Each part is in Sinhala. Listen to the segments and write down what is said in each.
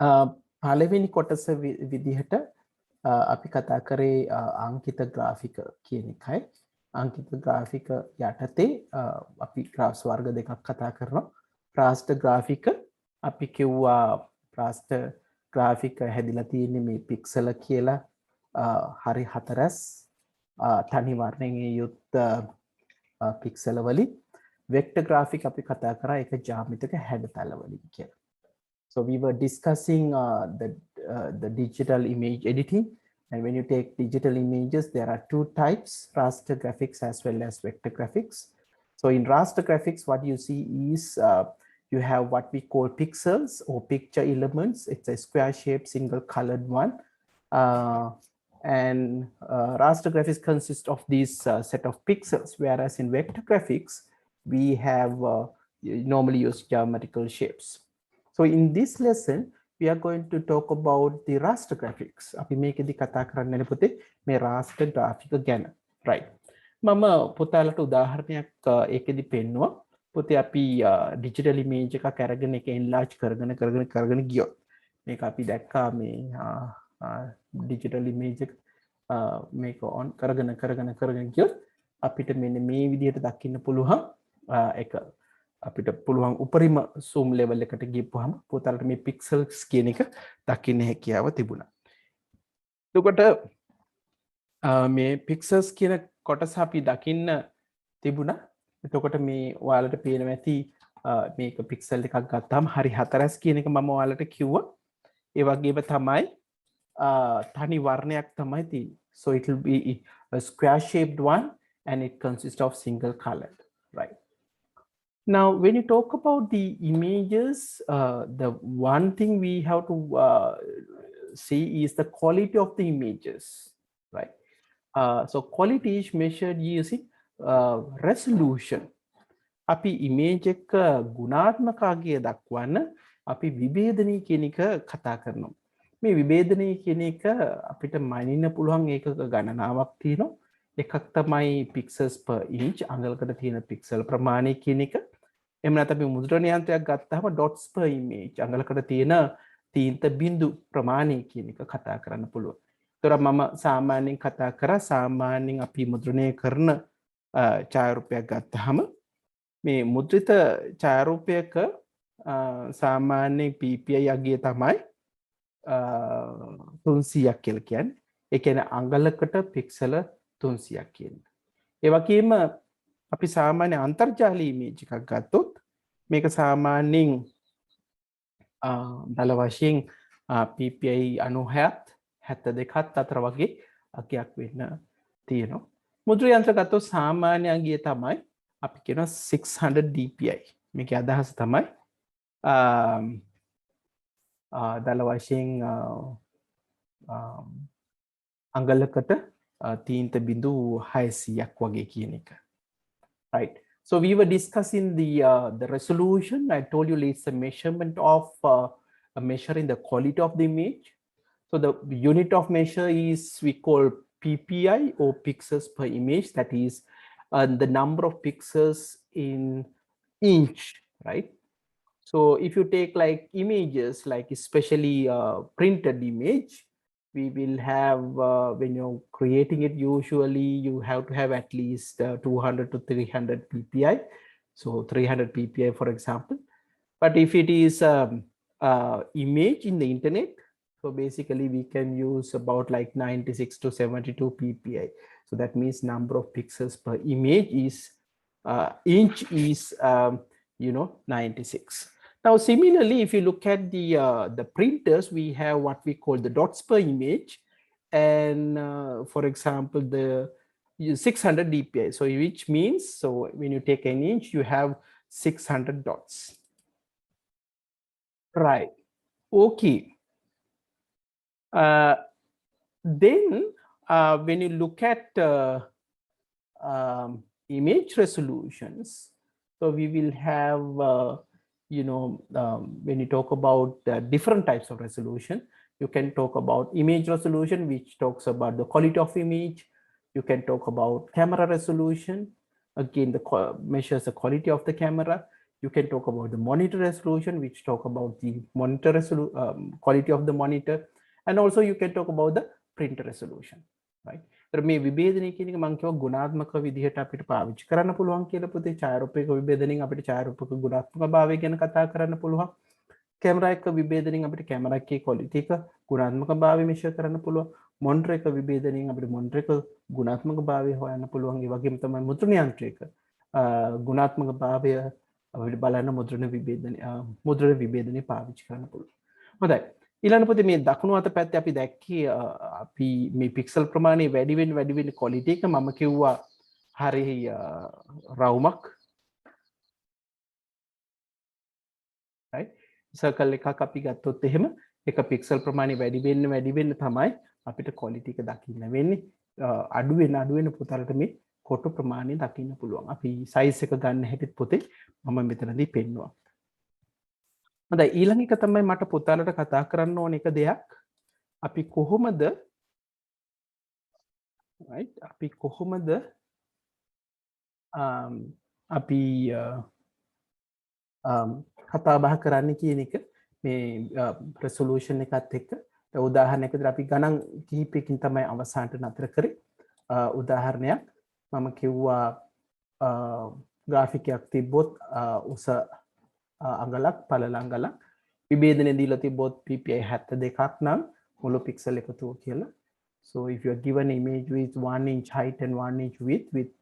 පළවෙනි කොටස විදිහට අපි කතා කරේ අංකිත ග්‍රාෆික කියන එකයි. අංකිත ග්‍රාෆික යටතේ අපි ග්‍රාෆ්ස් වර්ග දෙකක් කතා කරනවා. රාස්ටර් ග්‍රාෆික අපි කිව්වා රාස්ටර් ග්‍රාෆික හැදිලා තියෙන්නේ මේ පික්සල කියලා හරි හතරස් තනි වර්ණයෙන් යුත් පික්සල වලින්. වෙක්ටර් ග්‍රාෆික් අපි කතා කරා ඒක ජ්‍යාමිතික හැඩතල වලින් කියලා. So we were discussing the digital image editing, and when you take digital images, there are two types: raster graphics as well as vector graphics. So in raster graphics, what you see is you have what we call pixels or picture elements. It's a square-shaped, single-colored one, and raster graphics consists of these set of pixels, whereas in vector graphics, we have normally use geometrical shapes. So in this lesson, we are going to talk about the raster graphics. අපි මේකෙදි කතා කරන්න පුතේ මේ raster graphic ගැන. Right. මම පුතාලට උදාහරණයක් ඒකෙදි පෙන්නුවා. පුතේ අපි digital image එකක් අරගෙන ඒක enlarge කරගෙන ගියොත් මේක අපි දැක්කා මේ digital image එක මේක on කරගෙන ගියොත් අපිට මෙන්න මේ විදිහට දකින්න පුළුවන් එක අපිට පුළුවන් උපරිම zoom level එකට ගිහපුවාම පුතාලට මේ pixels කියන එක දකින්න හැකියාව තිබුණා. එතකොට මේ pixels කියන කොටස අපි දකින්න තිබුණා. එතකොට මේ ඔයාලට පේනවා ඇති මේක pixel එකක් ගත්තාම හරි හතරස් කියන එක මම ඔයාලට කිව්වා. ඒ වගේම තමයි තනි වර්ණයක් තමයි තියෙන්නේ. So it will be a square shaped one and it consists of single colored, right? Now, when you talk about the images, the one thing we have to see is the quality of the images, right? So quality is measured using resolution. අපි image එක ගුණාත්මකභාවය දක්වන්න අපි විභේදනය කියන එක කතා කරනවා. මේ විභේදනය කියන එක අපිට මනින්න පුළුවන් ඒකක ගණනාවක් තියෙනවා. එකක් තමයි pixels per inch අඟලකට තියෙන pixel ප්‍රමාණය කියන එක. එහෙම නැත්නම් අපි මුද්‍රණ යන්ත්‍රයක් ගත්තාම dots per image අඟලකට තියෙන තීන්ත බිඳු ප්‍රමාණය කියන එක කතා කරන්න පුළුවන්. ඒතර මම සාමාන්‍යයෙන් කතා කරා සාමාන්‍යයෙන් අපි මුද්‍රණය කරන ඡායාරූපයක් ගත්තාම මේ මුද්‍රිත ඡායාරූපයක සාමාන්‍ය PPI අගය තමයි 300ක් කියලා කියන්නේ. ඒ කියන්නේ අඟලකට පික්සල 300ක් කියන්නේ. ඒ වගේම අපි සාමාන්‍ය අන්තර්ජාලීය ඉමේජ් එකක් ගත්තොත් මේක සාමාන්‍යයෙන් දල වශයෙන් PPI 96ත් 72ත් අතර වගේ අගයක් වෙන්න තියෙනවා. මුද්‍රණ යන්ත්‍ර ගත්තොත් සාමාන්‍ය අගය තමයි අපි කියනවා 600 dpi. මේකේ අදහස තමයි දල වශයෙන් අඟලකට තීන්ත බිඳු 600ක් වගේ කියන එක. Right. So we were discussing the resolution. I told you it's a measurement of measuring the quality of the image. So the unit of measure is we call PPI or pixels per image. That is the number of pixels in inch, right? So if you take like images, like especially printed image, we will have when you're creating it, usually you have to have at least 200 to 300 ppi. So 300 ppi for example. But if it is image in the internet, so basically we can use about like 96 to 72 ppi. So that means number of pixels per image is inch is 96. Now, similarly, if you look at the printers, we have what we call the dots per image, and for example, the 600 dpi. So, which means, so when you take an inch, you have 600 dots. Right. Okay. Then, when you look at image resolutions, so we will have when you talk about different types of resolution, you can talk about image resolution, which talks about the quality of image. You can talk about camera resolution. Again, measures the quality of the camera. You can talk about the monitor resolution, which talk about the monitor quality of the monitor, and also you can talk about the printer resolution, right? මේ විභේදනය කියන එක මම කියව ගුණාත්මක විදිහට අපිට පාවිච්චි කරන්න පුළුවන් කියලා පුතේ. ඡායාරූපයක විභේදනයෙන් අපිට ඡායාරූපක ගුණාත්මකභාවය ගැන කතා කරන්න පුළුවන්. කැමරා එක විභේදනයෙන් අපිට කැමරා එකේ ක්වොලිටි එක ගුණාත්මකභාවය මෙෂර් කරන්න පුළුවන්. මොනිටර් එක විභේදනයෙන් අපිට මොනිටර් එක ගුණාත්මකභාවය හොයන්න පුළුවන්. ඒ වගේම තමයි මුද්‍රණ යන්ත්‍රයක ගුණාත්මකභාවය අපිට බලන්න මුද්‍රණ විභේදනය පාවිච්චි කරන්න පුළුවන්. හොඳයි. ඊළඟ පොතේ මේ දකුණු අත පැත්තේ අපි දැක්කේ අපි මේ පික්සල් ප්‍රමාණය වැඩි වෙන ක්වොලිටි එක මම කිව්වා හරි රවුමක්, right? සර්කල් එකක් අපි ගත්තොත් එහෙම එක පික්සල් ප්‍රමාණය වැඩි වෙන්න තමයි අපිට ක්වොලිටි එක දකින්න වෙන්නේ. අඩු වෙන පුතලට මේ කොටු ප්‍රමාණය දකින්න පුළුවන්. අපි සයිස් එක ගන්න හැටිත් පොතේ මම මෙතනදී පෙන්නුවා. හොඳයි, ඊළඟ එක තමයි මට පුතාලට කතා කරන්න ඕන එක දෙයක්. අපි කොහොමද right අපි කොහොමද අපි කතා බහ කරන්න කියන එක මේ resolution එකත් එක්ක. උදාහරණයකට අපි ගණන් කිහිපයකින් තමයි අවසානට නතර කරේ. උදාහරණයක් මම කිව්වා ග්‍රාෆිකයක් තිබ්බොත් උස අඟලක් පළල අඟලක් විභේදනය දීලා තිබ්බොත් ppi 72ක් නම් මුළු පික්සල් එකතුව කියලා. So if you are given image with 1 inch height and 1 inch width with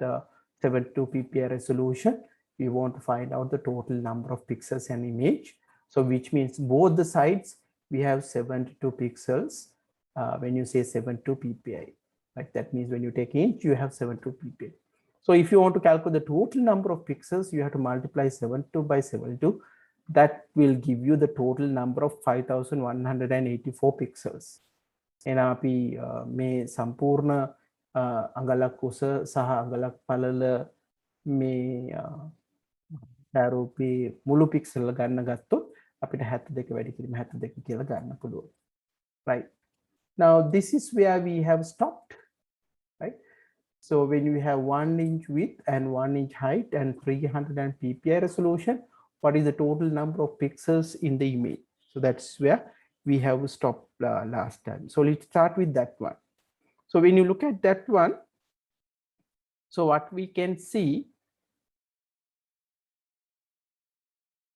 72 ppi resolution, we want to find out the total number of pixels in image. So which means both the sides we have 72 pixels when you say 72 ppi. Like that means when you take inch, you have 72 ppi. So if you want to calculate the total number of pixels, you have to multiply 72 by 72. That will give you the total number of 5184 pixels. එන අපි මේ සම්පූර්ණ අඟලක් උස සහ අඟලක් පළල මේ ඡායාරූපී මුළු පික්සල් ගන්න ගත්තොත් අපිට 72 වැඩි කිරීම 72 කියලා ගන්න පුළුවන්. Right. Now this is where we have stopped, right? So when you have 1 inch width and 1 inch height and 300 ppi resolution, what is the total number of pixels in the image? So that's where we have stopped last time. So let's start with that one. So when you look at that one, so what we can see,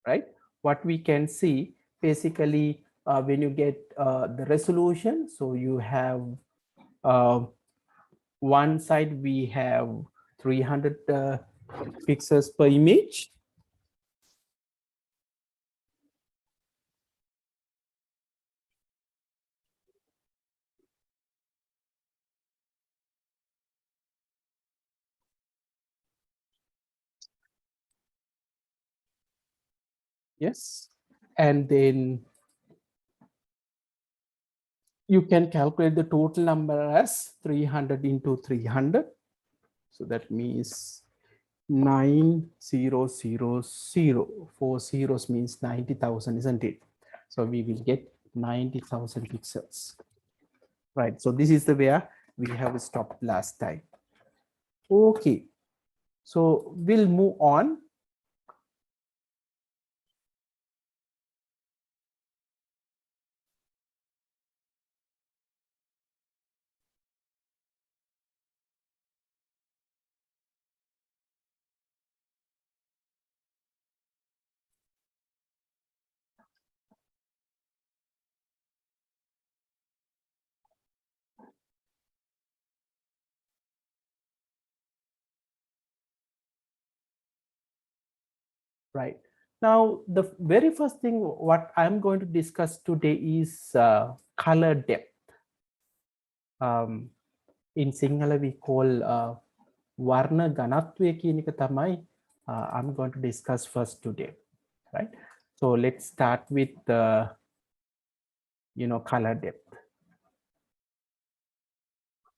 right? What we can see basically when you get the resolution, so you have one side we have 300 pixels per image. Yes, and then you can calculate the total number as 300 into 300. So that means 9000. 4 zeros means 90,000, isn't it? So we will get 90,000 pixels. Right. So this is the where we have stopped last time. Okay. So we'll move on. Right. Now, the very first thing what I'm going to discuss today is color depth. In Sinhala, we call Varna Ganatve කියන එක තමයි I'm going to discuss first today, right? So let's start with color depth.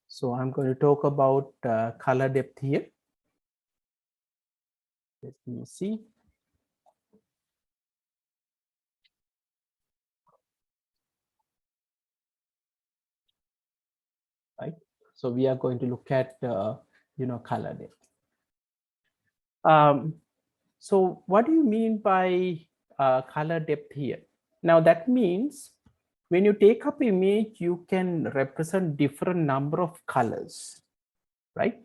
So I'm going to talk about color depth here. Let me see. Right. So we are going to look at color depth. So what do you mean by color depth here? Now that means when you take up image, you can represent different number of colors, right?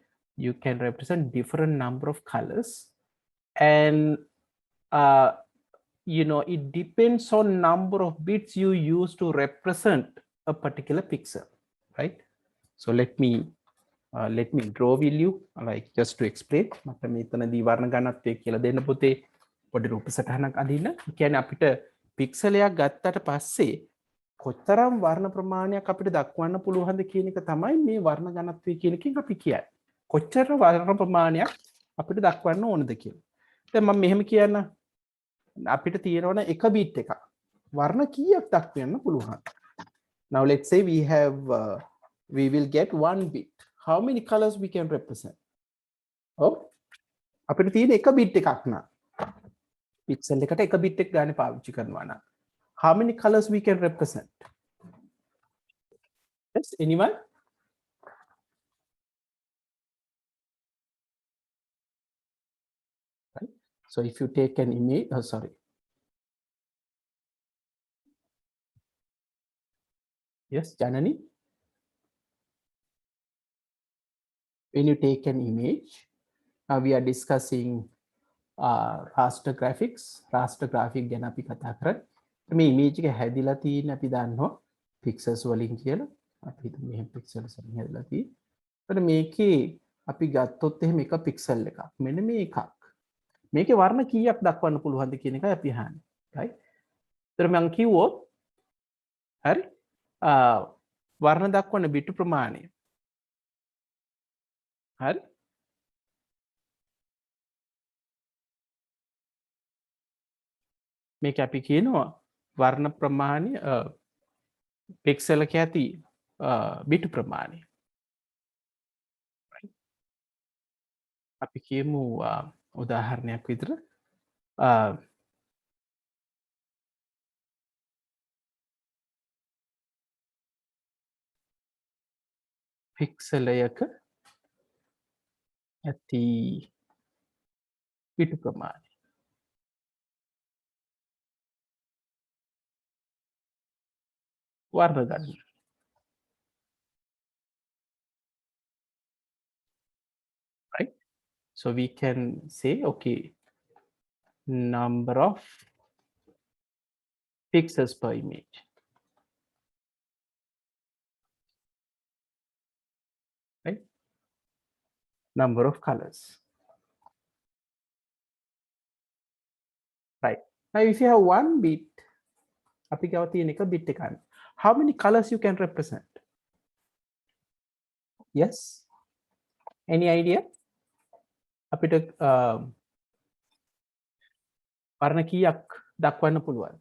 You can represent different number of colors, and it depends on number of bits you use to represent a particular pixel, right? So let me draw value, like just to explain. මට මෙතනදී වර්ණ ඝනත්වය කියලා දෙන්න පුතේ පොඩි රූප සටහනක් අඳින්න. කියන්නේ අපිට පික්සලයක් ගත්තට පස්සේ කොතරම් වර්ණ ප්‍රමාණයක් අපිට දක්වන්න පුළුවන්ද කියන එක තමයි මේ වර්ණ ඝනත්වය කියන එකෙන් අපි කියන්නේ. කොච්චර වර්ණ ප්‍රමාණයක් අපිට දක්වන්න ඕනද කියලා. දැන් මම මෙහෙම කියන්න, අපිට තියෙනවනේ එක බීට් එකක්. වර්ණ කීයක් දක්වන්න පුළුවන්? Now let's say we will get one bit. How many colors we can represent? Oh, අපිට තියෙන එක බිට් එකක් නා. පික්සල් එකට එක බිට් එක ගන්න පාවිච්චි කරනවා නම් how many colors we can represent? Yes, anyone? Right. So if you take an image, yes, Janani. When you take an image, now we are discussing raster graphics. Raster graphic ගැන අපි කතා කරන්නේ. මේ image එක හැදිලා තියෙන අපි දන්නවා pixels වලින් කියලා. අපි හිතමු මෙහෙම pixels වලින් හැදිලා තියෙන්නේ. එතකොට මේකේ අපි ගත්තොත් එහෙම එක pixel එකක්. මෙන්න මේ එකක්. මේකේ වර්ණ කීයක් දක්වන්න පුළුවන්ද කියන එකයි අපි අහන්නේ. right? එතකොට මම කිව්වොත් හරි වර්ණ දක්වන බිට් ප්‍රමාණය. හරි? මේක අපි කියනවා වර්ණ ප්‍රමාණය පික්සල් එක ඇති බිට් ප්‍රමාණය. අපි කියමු උදාහරණයක් විතර පික්සලයක ඇති බිට් ප්‍රමාණය. වර්ණ ගන්න. Right? So we can say, okay, number of pixels per image. Right? Number of colors. Right. Now if you have one bit, අපි ගාව තියෙන එක bit එකක්. How many colors you can represent? Yes? Any idea? අපිට වර්ණ කීයක් දක්වන්න පුළුවන්?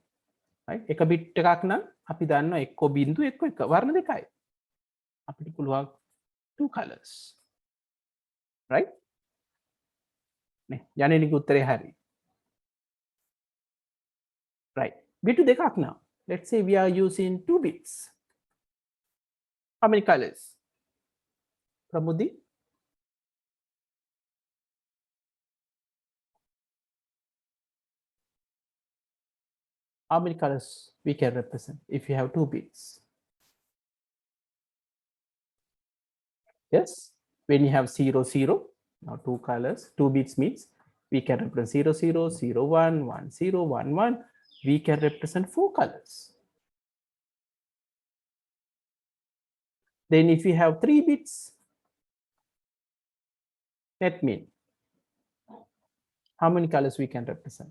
right? එක bit එකක් නම් අපි දන්නවා එක්ක බිංදු එක්ක එක වර්ණ දෙකයි. අපිට පුළුවන් 2 colors. right? නේ යන්නේ උත්තරේ හරි. right. bit දෙකක් නම් let's say we are using 2 bits. How many colors? Pramudi? How many colors we can represent if you have 2 bits? Yes, when you have 0 0, now 2 colors, 2 bits means we can represent 0 0 0 1 1 0 1 1. We can represent 4 colors. Then if you have 3 bits, that means how many colors we can represent?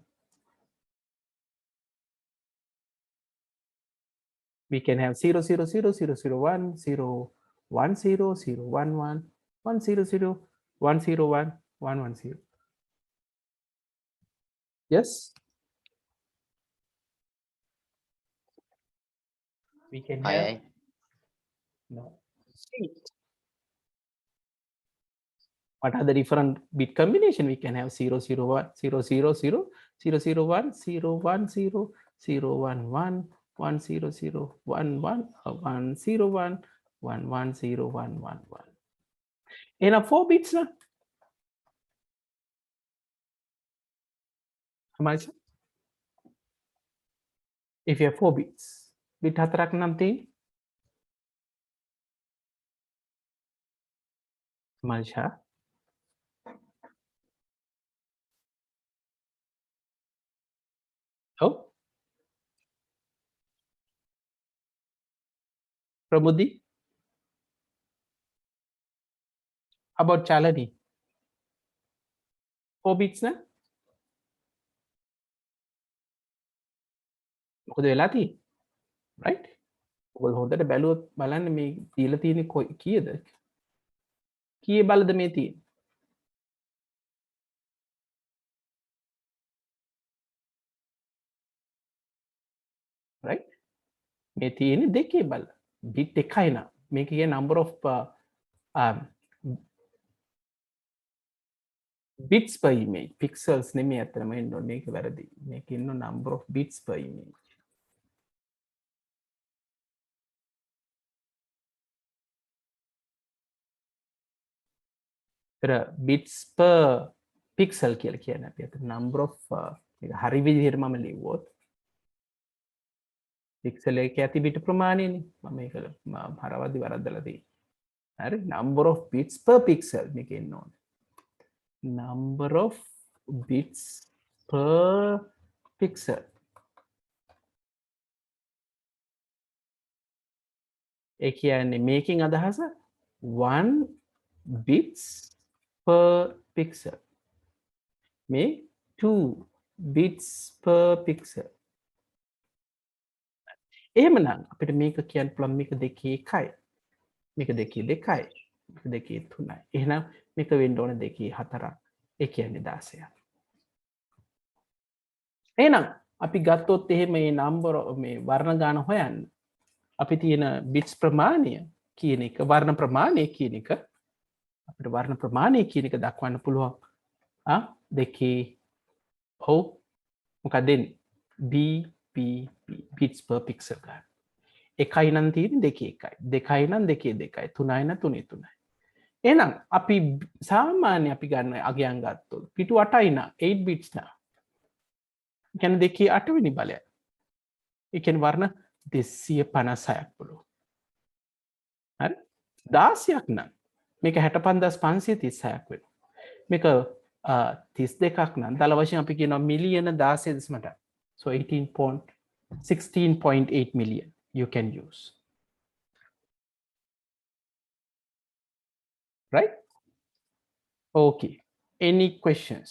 We can have 0 0 0 0 0 1 0 1 0 0 1 1 1 0 0 1 0 1 1 1 0. Yes, we can have no. What are the different bit combination? We can have 0 0 1 0 0 0 0 0 1 0 1 0 0 1 1 1 0 0 1 1 1 0 1 1 1 0 1 1 1. And 4 bits na? much? If you have 4 bits, bit 4ක් නම් තියෙන්නේ. මල්ෂා. ඔව්. ප්‍රමුදි. How about Chalani? 4 bits න? මොකද වෙලා තියෙන්නේ? right? ඔයගොල්ලෝ හොඳට බැලුවොත් බලන්න මේ දීලා තියෙන්නේ කීයද? කීයේ බලද මේ තියෙන්නේ? right? මේ තියෙන්නේ දෙකේ බල. bit එකයි නම්. මේක කිය number of bits per image. Pixels නෙමෙයි අතරම එන්න ඕනේ. මේක වැරදි. මේක ඉන්න number of bits per image. bits per pixel කියලා කියන්නේ අපි අතන number of මේක හරි විදිහට මම ලිව්වොත් pixel එකේ ඇති bit ප්‍රමාණයනේ මම මේක හරවද්දි වරද්දලා තියෙන්නේ හරි number of bits per pixel මේක එන්න ඕනේ number of bits per pixel ඒ කියන්නේ මේකෙන් අදහස 1 bits per pixel මේ 2 bits per pixel එහෙමනම් අපිට මේක කියන්න පුළුවන් මේක දෙකේ එකයි මේක දෙකේ දෙකයි මේක දෙකේ තුනයි එහෙනම් මේක වෙන්න ඕන දෙකේ හතරක් ඒ කියන්නේ 16ක් එහෙනම් අපි ගත්තොත් එහෙම මේ නම්බර මේ වර්ණ ගාන හොයන්න අපි තියෙන බිට්ස් ප්‍රමාණය කියන එක වර්ණ ප්‍රමාණය කියන එක අපිට වර්ණ ප්‍රමාණය කියන එක දක්වන්න පුළුවන් දෙකේ ඔව් මොකක්ද දෙන්නේ BPP bits per pixel ගන්න එකයි නම් තියෙන්නේ දෙකේ එකයි දෙකයි නම් දෙකේ දෙකයි තුනයි නම් තුනේ තුනයි එහෙනම් අපි සාමාන්‍ය අපි ගන්න අගයන් ගත්තොත් පිටු 8යි නම් 8 bits නා කියන්නේ දෙකේ 8 වෙනි බලය ඒ කියන්නේ වර්ණ 256ක් පුළුවන් හරි 16ක් නම් මේක 65536ක් වෙනවා මේක 32ක් නම් දල වශයෙන් අපි කියනවා මිලියන 16.8 so 16.8 million you can use right okay any questions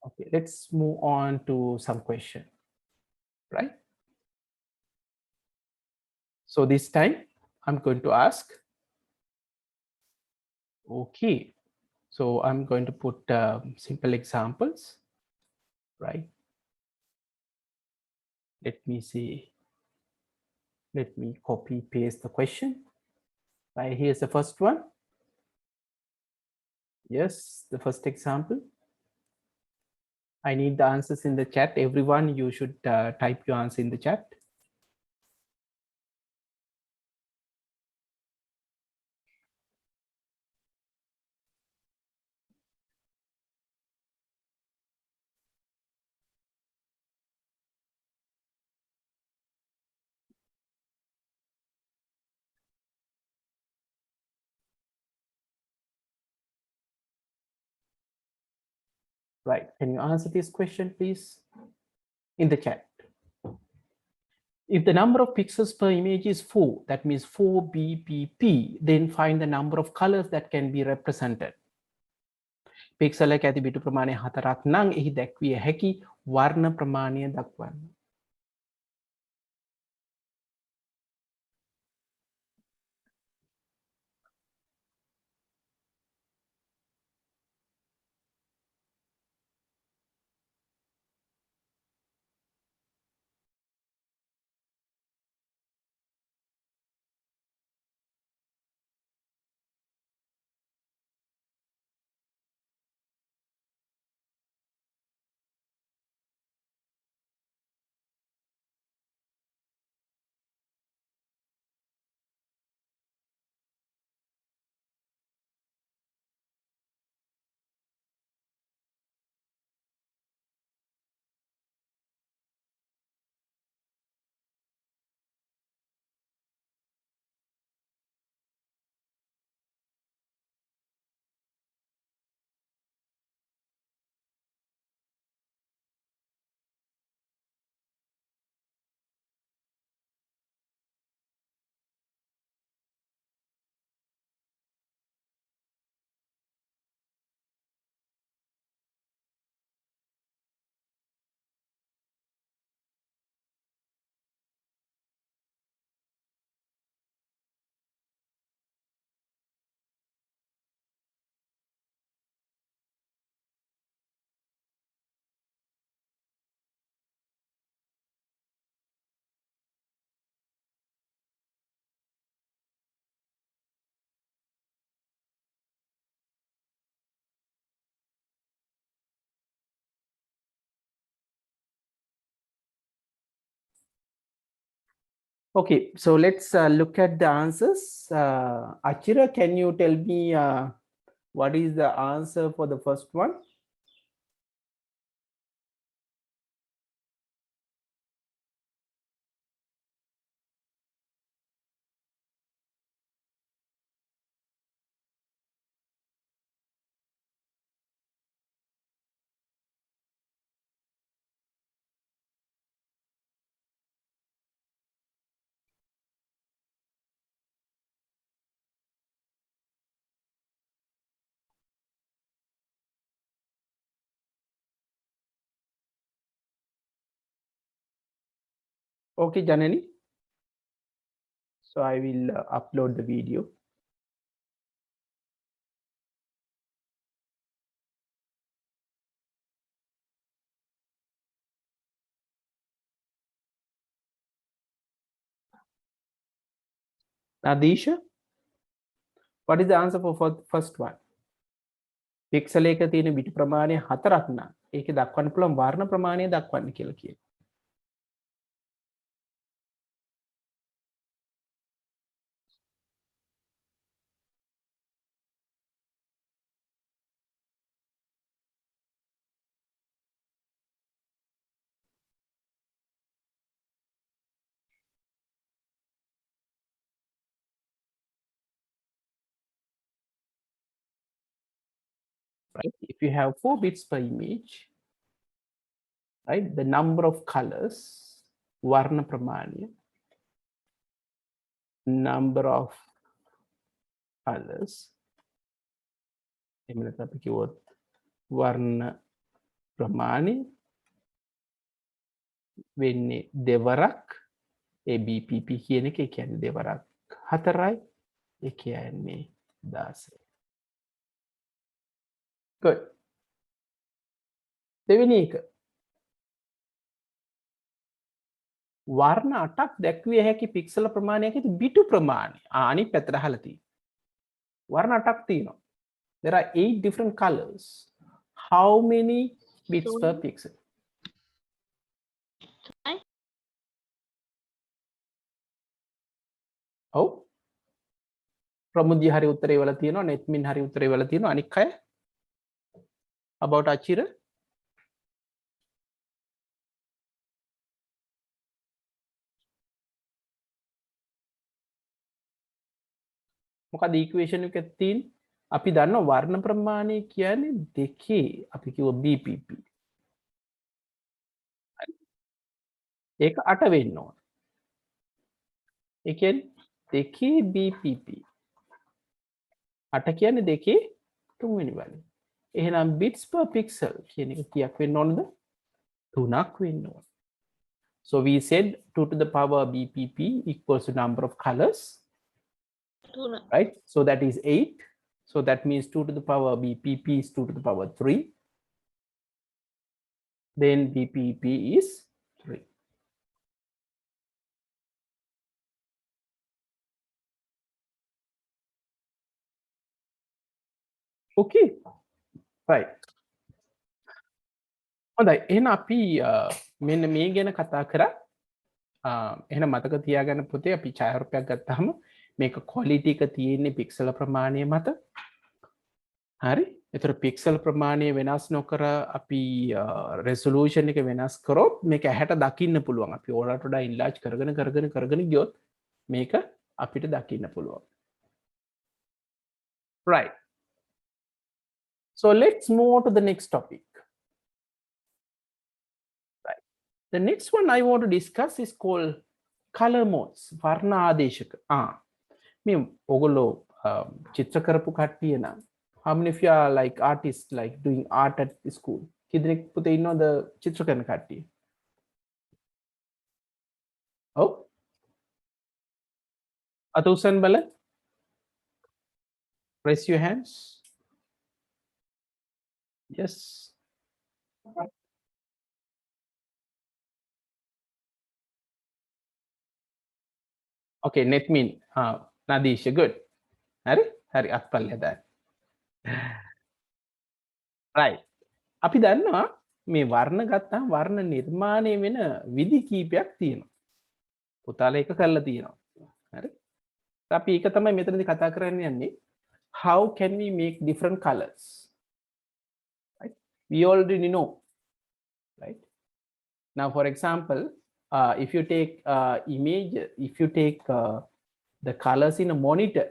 okay let's move on to some question right so this time I'm going to ask okay so I'm going to put simple examples right let me see let me copy paste the question right here's the first one yes the first example I need the answers in the chat everyone you should type your answer in the chat right can you answer this question please in the chat if the number of pixels per image is 4 that means 4 bpp then find the number of colors that can be represented pixel එක ඇති බිටු ප්‍රමාණය 4ක් නම් එහි දැක්විය හැකි වර්ණ ප්‍රමාණය දක්වන්න Okay, so let's look at the answers. Achira, can you tell me what is the answer for the first one? Okay, Janani. So I will upload the video. Nadisha, what is the answer for first one? පික්සල එක තියෙන බිට් ප්‍රමාණය 4ක් නම් ඒකේ දක්වන්න පුළුවන් වර්ණ ප්‍රමාණය දක්වන්න කියලා කියනවා. Right? If you have 4 bits per image, right, the number of colors, වර්ණ ප්‍රමාණය, number of colors, එහෙම නැත්නම් අපි කිව්වොත් වර්ණ ප්‍රමාණය වෙන්නේ දෙවරක් ඒ BPP කියන එක. ඒ කියන්නේ දෙවරක් 4යි. ඒ කියන්නේ 16. Good. දෙවෙනි එක වර්ණ 8ක් දැක්විය හැකි පික්සල ප්‍රමාණයක් ඇති බිටු ප්‍රමාණය. අනිත් පැත්තට අහලා තියෙනවා. වර්ණ 8ක් තියෙනවා. There are 8 different colors. How many bits per pixel? ඔව්. ප්‍රමුදිය හරි උත්තරේ වල තියෙනවා. නෙත්මින් හරි උත්තරේ වල තියෙනවා. අනික් අය? About Achira? මොකද equation එකේ තියෙන අපි දන්නවා වර්ණ ප්‍රමාණය කියන්නේ දෙකේ අපි කිව්ව BPP. ඒක 8 වෙන්න ඕන. ඒ කියන්නේ දෙකේ BPP. 8 කියන්නේ දෙකේ 3 වෙනි බලය. එහෙනම් bits per pixel කියන එක කීයක් වෙන්න ඕනද? 3ක් වෙන්න ඕන. So we said 2 to the power BPP equals the number of colors. Right? So that is 8. So that means 2 to the power BPP is 2 to the power 3. Then BPP is 3. Okay. Right. හොඳයි. එහෙනම් අපි මෙන්න මේ ගැන කතා කරා. එහෙනම් මතක තියාගන්න පුතේ අපි ඡායාරූපයක් ගත්තාම මේක quality එක තියෙන්නේ පික්සල ප්‍රමාණය මත. හරි? ඒතර පික්සල් ප්‍රමාණය වෙනස් නොකර අපි resolution එක වෙනස් කරොත් මේක ඇහැට දකින්න පුළුවන්. අපි ඕනට වඩා enlarge කරගෙන ගියොත් මේක අපිට දකින්න පුළුවන්. Right. So let's move on to the next topic. Right. The next one I want to discuss is called color modes. වර්ණ ආදේශක. මේ ඔයගොල්ලෝ චිත්‍ර කරපු කට්ටිය නම් how many of you are like artists, like doing art at school? කිදෙනෙක් පුතේ ඉන්නවද චිත්‍ර කරන කට්ටිය? ඔව්. අත උස්සන්න බල. Raise your hands. Yes. Okay, Netmin. Nadisha, good. Hari? Hari අත්පල්ලේ දාන්න. Right. අපි දන්නවා මේ වර්ණ ගත්තාම වර්ණ නිර්මාණය වෙන විදි කීපයක් තියෙනවා. පුතාලා එක කරලා තියෙනවා. හරි. අපි ඒක තමයි මෙතනදී කතා කරන්න යන්නේ. How can we make different colors? Right? We already know, right? Now, for example, if you take image, if you take the colors in a monitor,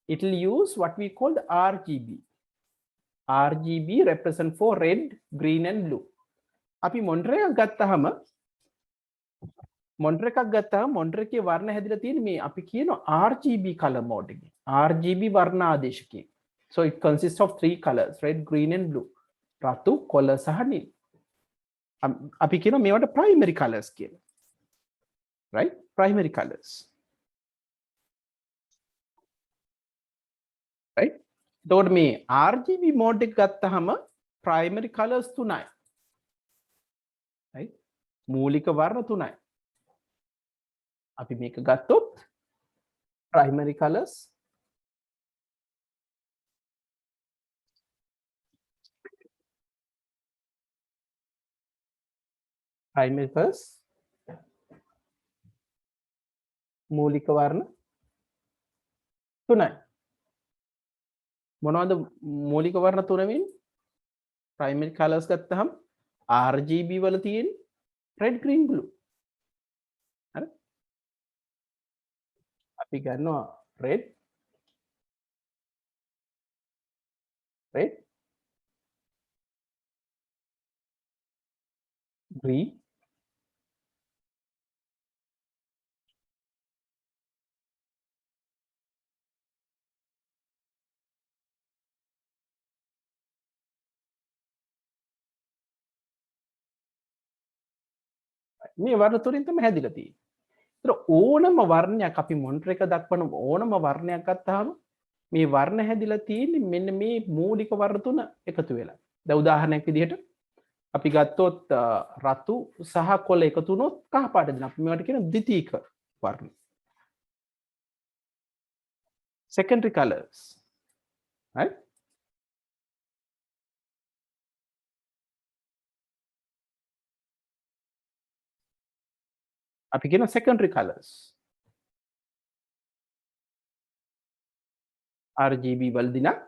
it will use what we call the RGB. RGB represent for red, green and blue. අපි මොනිටර් එකක් ගත්තාම මොනිටර් එකේ වර්ණ හැදිලා තියෙන්නේ මේ අපි කියන RGB color mode එකේ. RGB වර්ණ ආදේශකේ. So it consists of 3 colors, red, green and blue. රතු, කොළ සහ නිල්. අපි කියනවා මේවට primary colors කියලා. Right? Primary colors. Right? එතකොට මේ RGB mode එක ගත්තාම primary colors 3යි. Right? මූලික වර්ණ 3යි. අපි මේක ගත්තොත් primary colors මූලික වර්ණ 3යි. මොනවද මූලික වර්ණ 3 වෙන්නේ? primary colors ගත්තහම RGB වල තියෙන red, green, blue. හරි? අපි ගන්නවා red, green, මේ වර්ණ තුنين තමයි හැදිලා තියෙන්නේ. ඒතර ඕනම වර්ණයක් අපි මොනිටර් එක දක්වන ඕනම වර්ණයක් ගත්තාම මේ වර්ණ හැදිලා තියෙන්නේ මෙන්න මේ මූලික වර්ණ තුන එකතු වෙලා. දැන් උදාහරණයක් විදිහට අපි ගත්තොත් රතු සහ කොළ එකතු වුණොත් කහ පාට දෙනවා. අපි මේවට කියන ද්විතීක වර්ණ. Secondary colors. Right? අපි කියන secondary colors. RGB වලදී නම්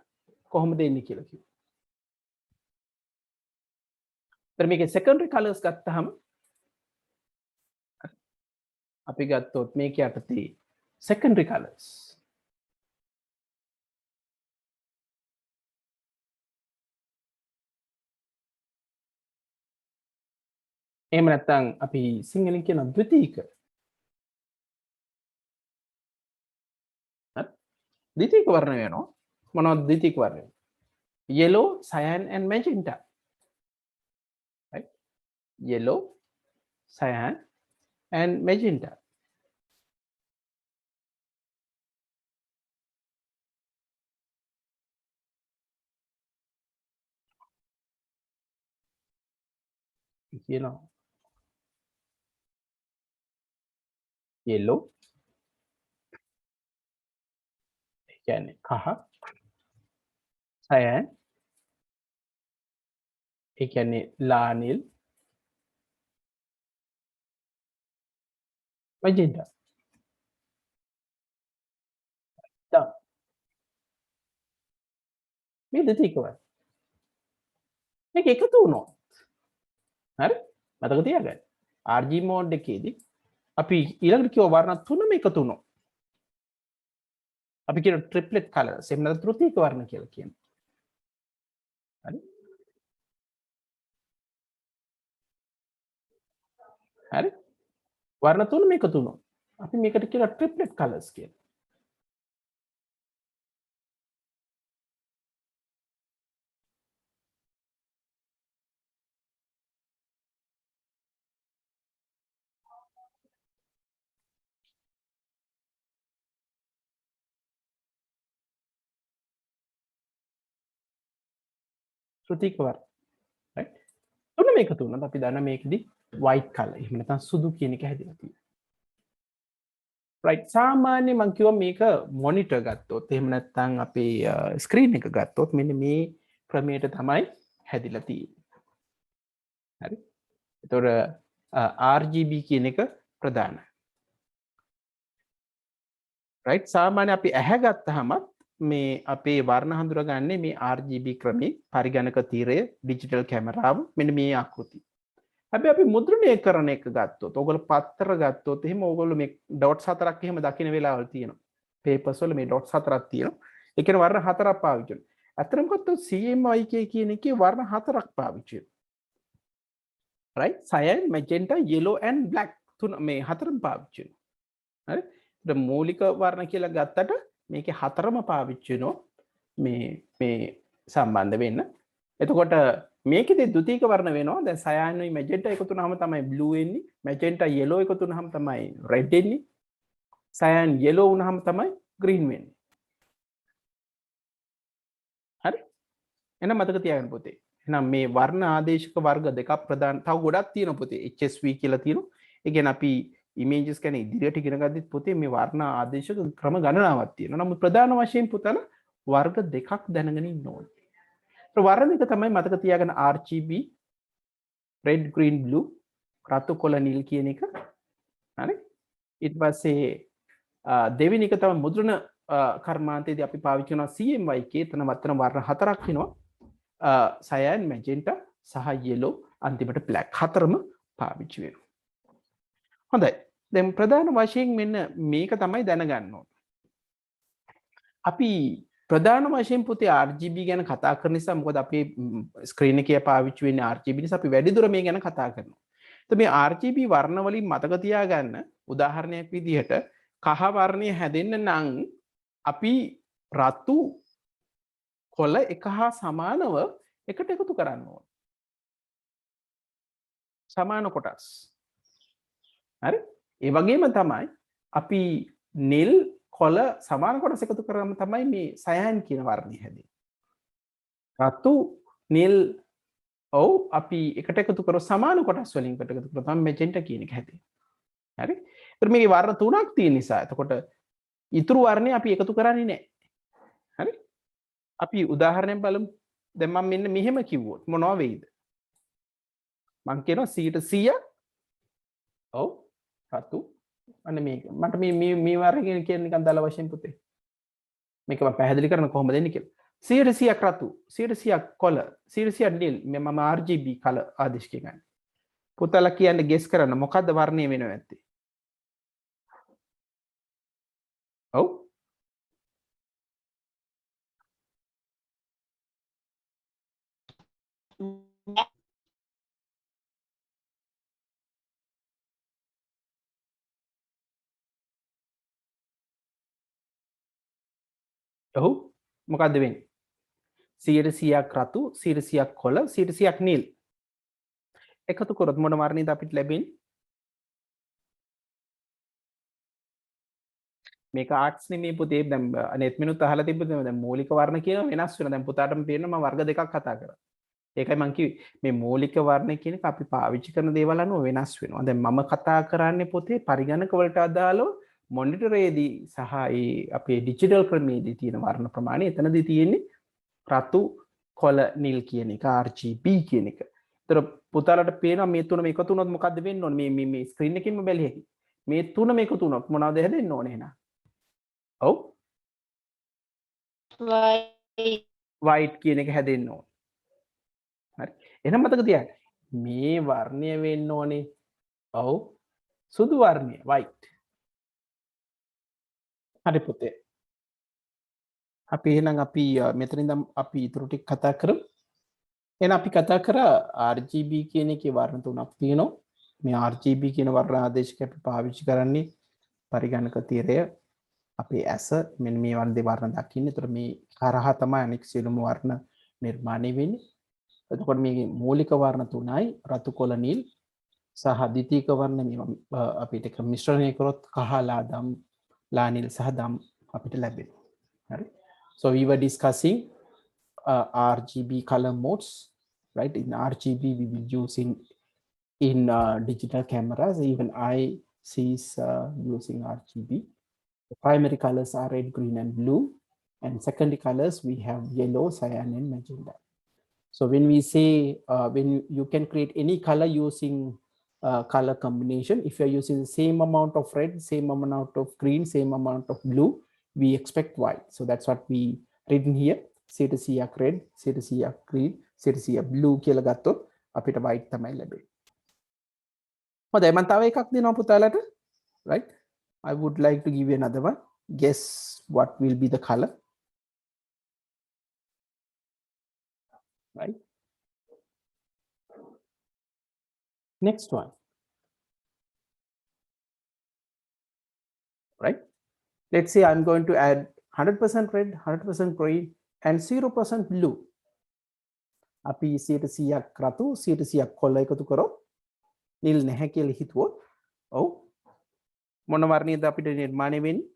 කොහොමද එන්නේ කියලා කිව්වා. तर මේකේ secondary colors ගත්තාම අපි ගත්තොත් මේක යටතේ secondary colors. එහෙම නැත්නම් අපි සිංහලෙන් කියන ද්විතීක. ද්විතීක වර්ණ වෙනවා. මොනවද ද්විතීක වර්ණ? Yellow, cyan and magenta. Right? Yellow, cyan and magenta. You know, yellow, කියන්නේ කහ, cyan, ඒ කියන්නේ ලා නිල්, magenta. දැන් මේ දෙක වර්ණ. මේක එකතු වුණොත් හරි මතක තියාගන්න. RGB mode එකේදී අපි ඊළඟට කියව වර්ණ තුනම එකතු වුණොත් අපි කියන triplet colors එහෙම නැත්නම් තෘතීක වර්ණ කියලා කියනවා. හරි? හරි? වර්ණ තුනම එකතු වුණොත් අපි මේකට කියනවා triplet colors කියලා. තෘතීක වර්ණ. right? තුනම එකතු වුණොත් අපි දන්න මේකෙදී white color එහෙම නැත්නම් සුදු කියන එක හැදිලා තියෙනවා. right සාමාන්‍ය මම කිව්වා මේක මොනිටර් ගත්තොත් එහෙම නැත්නම් අපේ ස්ක්‍රීන් එක ගත්තොත් මෙන්න මේ ක්‍රමයට තමයි හැදිලා තියෙන්නේ. හරි? ඒතොර RGB කියන එක ප්‍රධානයි. right සාමාන්‍ය අපි ඇහැ ගත්තාම මේ අපේ වර්ණ හඳුරගන්නේ මේ RGB ක්‍රමේ පරිගණක තීරය ඩිජිටල් කැමරාව මෙන්න මේ ආකෘතිය. හැබැයි අපි මුද්‍රණය කරන එක ගත්තොත් ඔයගොල්ලෝ පත්තර ගත්තොත් එහෙම ඔයගොල්ලෝ මේ ඩොට්ස් හතරක් එහෙම දකින්න වෙලාවල් තියෙනවා. පේපර්ස් වල මේ ඩොට්ස් හතරක් තියෙනවා. ඒ කියන්නේ වර්ණ හතරක් පාවිච්චි කරනවා. අතරම ගත්තොත් CMYK කියන එකේ වර්ණ හතරක් පාවිච්චි කරනවා. right cyan magenta yellow and black තුන මේ හතරම පාවිච්චි වෙනවා. හරි? ඒත් මූලික වර්ණ කියලා ගත්තට මේකේ හතරම පාවිච්චි වෙනවා මේ සම්බන්ධ වෙන්න. එතකොට මේකෙදි ද්විතීක වර්ණ වෙනවා. දැන් cyan උයි magenta එකතු වුනහම තමයි blue එන්නේ. magenta yellow එකතු වුනහම තමයි red එන්නේ. cyan yellow වුනහම තමයි green වෙන්නේ. හරි? එහෙනම් මතක තියාගන්න පුතේ. එහෙනම් මේ වර්ණ ආදේශක වර්ග දෙකක් ප්‍රධාන තව ගොඩක් තියෙනවා පුතේ. HSV කියලා තියෙනවා. ඒ කියන්නේ අපි ඉමේජස් ගැන ඉදිරියට ඉගෙන ගද්දිත් පුතේ මේ වර්ණ ආදේශක ක්‍රම ගණනාවක් තියෙනවා. නමුත් ප්‍රධාන වශයෙන් පුතලා වර්ග දෙකක් දැනගෙන ඉන්න ඕනේ. ඒ වර්ණ දෙක තමයි මතක තියාගන්න RGB red green blue රතු කොළ නිල් කියන එක. හරි? ඊට පස්සේ දෙවෙනි එක තමයි මුද්‍රණ කර්මාන්තයේදී අපි පාවිච්චි කරන CMYK එතන වත්තන වර්ණ හතරක් වෙනවා. cyan magenta සහ yellow අන්තිමට black හතරම පාවිච්චි වෙනවා. හොඳයි. දැන් ප්‍රධාන වශයෙන් මෙන්න මේක තමයි දැනගන්න ඕනේ. අපි ප්‍රධාන වශයෙන් පුතේ RGB ගැන කතා කරන නිසා මොකද අපේ ස්ක්‍රීන් එකේ පාවිච්චි වෙන්නේ RGB නිසා අපි වැඩිදුර මේ ගැන කතා කරනවා. તો මේ RGB වර්ණ වලින් මතක තියාගන්න උදාහරණයක් විදිහට කහ වර්ණය හැදෙන්න නම් අපි රතු කොළ එක හා සමානව එකට එකතු කරන්න ඕන. සමාන කොටස්. හරි? ඒ වගේම තමයි අපි නිල් කොළ සමාන කොටස් එකතු කරාම තමයි මේ cyan කියන වර්ණය හැදෙන්නේ. රතු නිල් ඔව් අපි එකට එකතු කරලා සමාන කොටස් වලින් එකට එකතු කරලා තමයි magenta කියන එක හැදෙන්නේ. හරි? ඒතර මේකේ වර්ණ තුනක් තියෙන නිසා එතකොට ඉතුරු වර්ණේ අපි එකතු කරන්නේ නැහැ. හරි? අපි උදාහරණයක් බලමු. දැන් මම මෙන්න මෙහෙම කිව්වොත් මොනවා වෙයිද? මම කියනවා 100% ඔව් රතු අන්න මේක. මට මේ වර්ගය කියන නිකන් දල වශයෙන් පුතේ. මේක මම පැහැදිලි කරන්න කොහොමද එන්නේ කියලා. 100%ක් රතු, 100%ක් කොළ, 100%ක් නිල්. මම RGB කලර් ආදේශකය ගන්න. පුතලා කියන්නේ ගෙස් කරන්න මොකද්ද වර්ණය වෙනව ඇත්තේ? ඔව් ඔව් මොකද්ද වෙන්නේ? 100%ක් රතු 100%ක් කොළ 100%ක් නිල් එකතු කරොත් මොන වර්ණයද අපිට ලැබෙන්නේ? මේක ආර්ට්ස් නෙමෙයි පුතේ. දැන් අනෙත් මිනිත් අහලා තිබ්බද දැන් මූලික වර්ණ කියන වෙනස් වෙනවා. දැන් පුතාටම පේනවා මම වර්ග දෙකක් කතා කරා. ඒකයි මම කිව්වේ මේ මූලික වර්ණ කියන එක අපි පාවිච්චි කරන දේවල් අනුව වෙනස් වෙනවා. දැන් මම කතා කරන්නේ පුතේ පරිගණක වලට අදාළව මොනිටරේදී සහ ඒ අපේ ඩිජිටල් ක්‍රමයේදී තියෙන වර්ණ ප්‍රමාණය එතනදී තියෙන්නේ රතු කොළ නිල් කියන එක RGB කියන එක. ඒතර පුතාලට පේනවා මේ තුනම එකතු වුණොත් මොකද්ද වෙන්න ඕනේ? මේ ස්ක්‍රීන් එකකින්ම බැලිය හැකියි. මේ තුනම එකතු වුණොත් මොනවද හැදෙන්න ඕනේ එහෙනම්? ඔව් white කියන එක හැදෙන්න ඕනේ. හරි. එහෙනම් මතක තියාගන්න. මේ වර්ණය වෙන්න ඕනේ. ඔව් සුදු වර්ණය white. හරි පුතේ. අපි එහෙනම් අපි මෙතන ඉඳන් අපි ඊටු ටික කතා කරමු. එහෙනම් අපි කතා කරා RGB කියන එකේ වර්ණ තුනක් තියෙනවා. මේ RGB කියන වර්ණ ආදේශක අපි පාවිච්චි කරන්නේ පරිගණක තීරය අපේ ඇස මෙන්න මේ වර්ණ වර්ණ දකින්න. ඒතර මේ කරහා තමයි අනෙක් සියලුම වර්ණ නිර්මාණය වෙන්නේ. එතකොට මේ මූලික වර්ණ තුනයි රතු කොළ නිල් සහ ද්විතීක වර්ණ මේ අපිට මිශ්‍රණය කරොත් කහ ලා දම් ලා නිල් සහ දම් අපිට ලැබෙනවා. හරි. So we were discussing RGB color modes, right? In RGB we will use in digital cameras. Even I sees using RGB. The primary colors are red, green, and blue, and secondary colors we have yellow, cyan, and magenta. So when we say when you can create any color using color combination. If you're using the same amount of red, same amount of green, same amount of blue, we expect white. So that's what we written here. 100ක් red, 100ක් green, 100ක් blue කියලා ගත්තොත් අපිට white තමයි ලැබෙන්නේ. හොඳයි මම තව එකක් දෙනවා පුතාලට. Right? I would like to give you another one. Guess what will be the color. Right? Next one. Right? Let's say I'm going to add 100% red, 100% green, and 0% blue. අපි 100ක් රතු 100ක් කොළ එකතු කරොත් නිල් නැහැ කියලා හිතුවොත් ඔව් මොන වර්ණයද අපිට නිර්මාණය වෙන්නේ?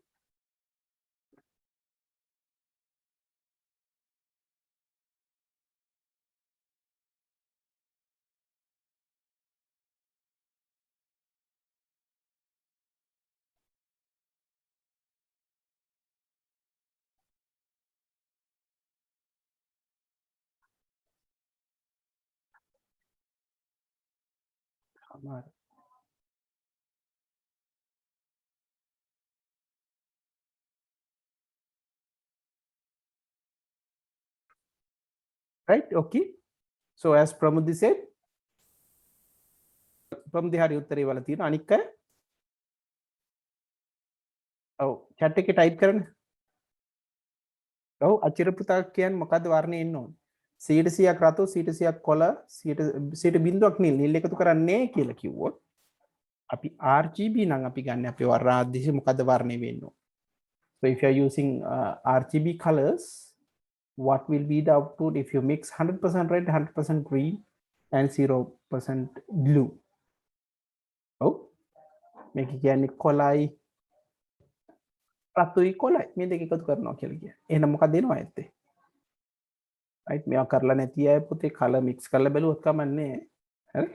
Right? Okay. So as Pramudi said, Pramudi hari උත්තරේ වල තියෙන අනික් අය ඔව් chat එකේ type කරන්න. ඔව් අචිර පුතා කියන්නේ මොකද්ද වර්ණය එන්න ඕන? 100ක් රතු 100ක් කොළ 100 බිඳුවක් නිල් නිල් එකතු කරන්නේ කියලා කිව්වොත් අපි RGB නම් අපි ගන්න අපේ වර්ණ ආදේශය මොකද්ද වර්ණය වෙන්න ඕන? So if you are using RGB colors, what will be the output if you mix 100% red, 100% green, and 0% blue? Oh, මේක කියන්නේ කොළයි රතුයි කොළයි මේ දෙක එකතු කරනවා කියලා කියන්නේ. එහෙනම් මොකක්ද දෙනවා ඇත්තේ? right මේවා කරලා නැති අය පුතේ කලර් මික්ස් කරලා බැලුවොත් කමන්නේ. හරි?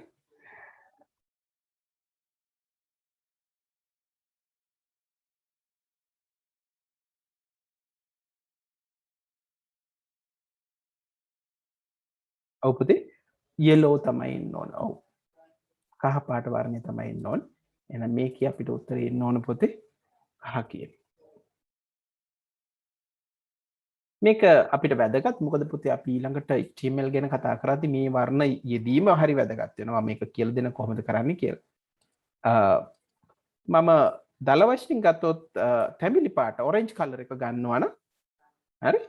ඔව් පුතේ yellow තමයි ඉන්න ඕන. ඔව්. කහ පාට වර්ණය තමයි ඉන්න ඕන. එහෙනම් මේකේ අපිට උත්තරේ එන්න ඕන පුතේ කහ කියන. මේක අපිට වැදගත් මොකද පුතේ අපි ඊළඟට HTML ගැන කතා කරද්දී මේ වර්ණ යෙදීම හරි වැදගත් වෙනවා මේක කියලා දෙන කොහොමද කරන්නේ කියලා. මම දල වශයෙන් ගත්තොත් තැඹිලි පාට orange color එක ගන්නවා නම් හරි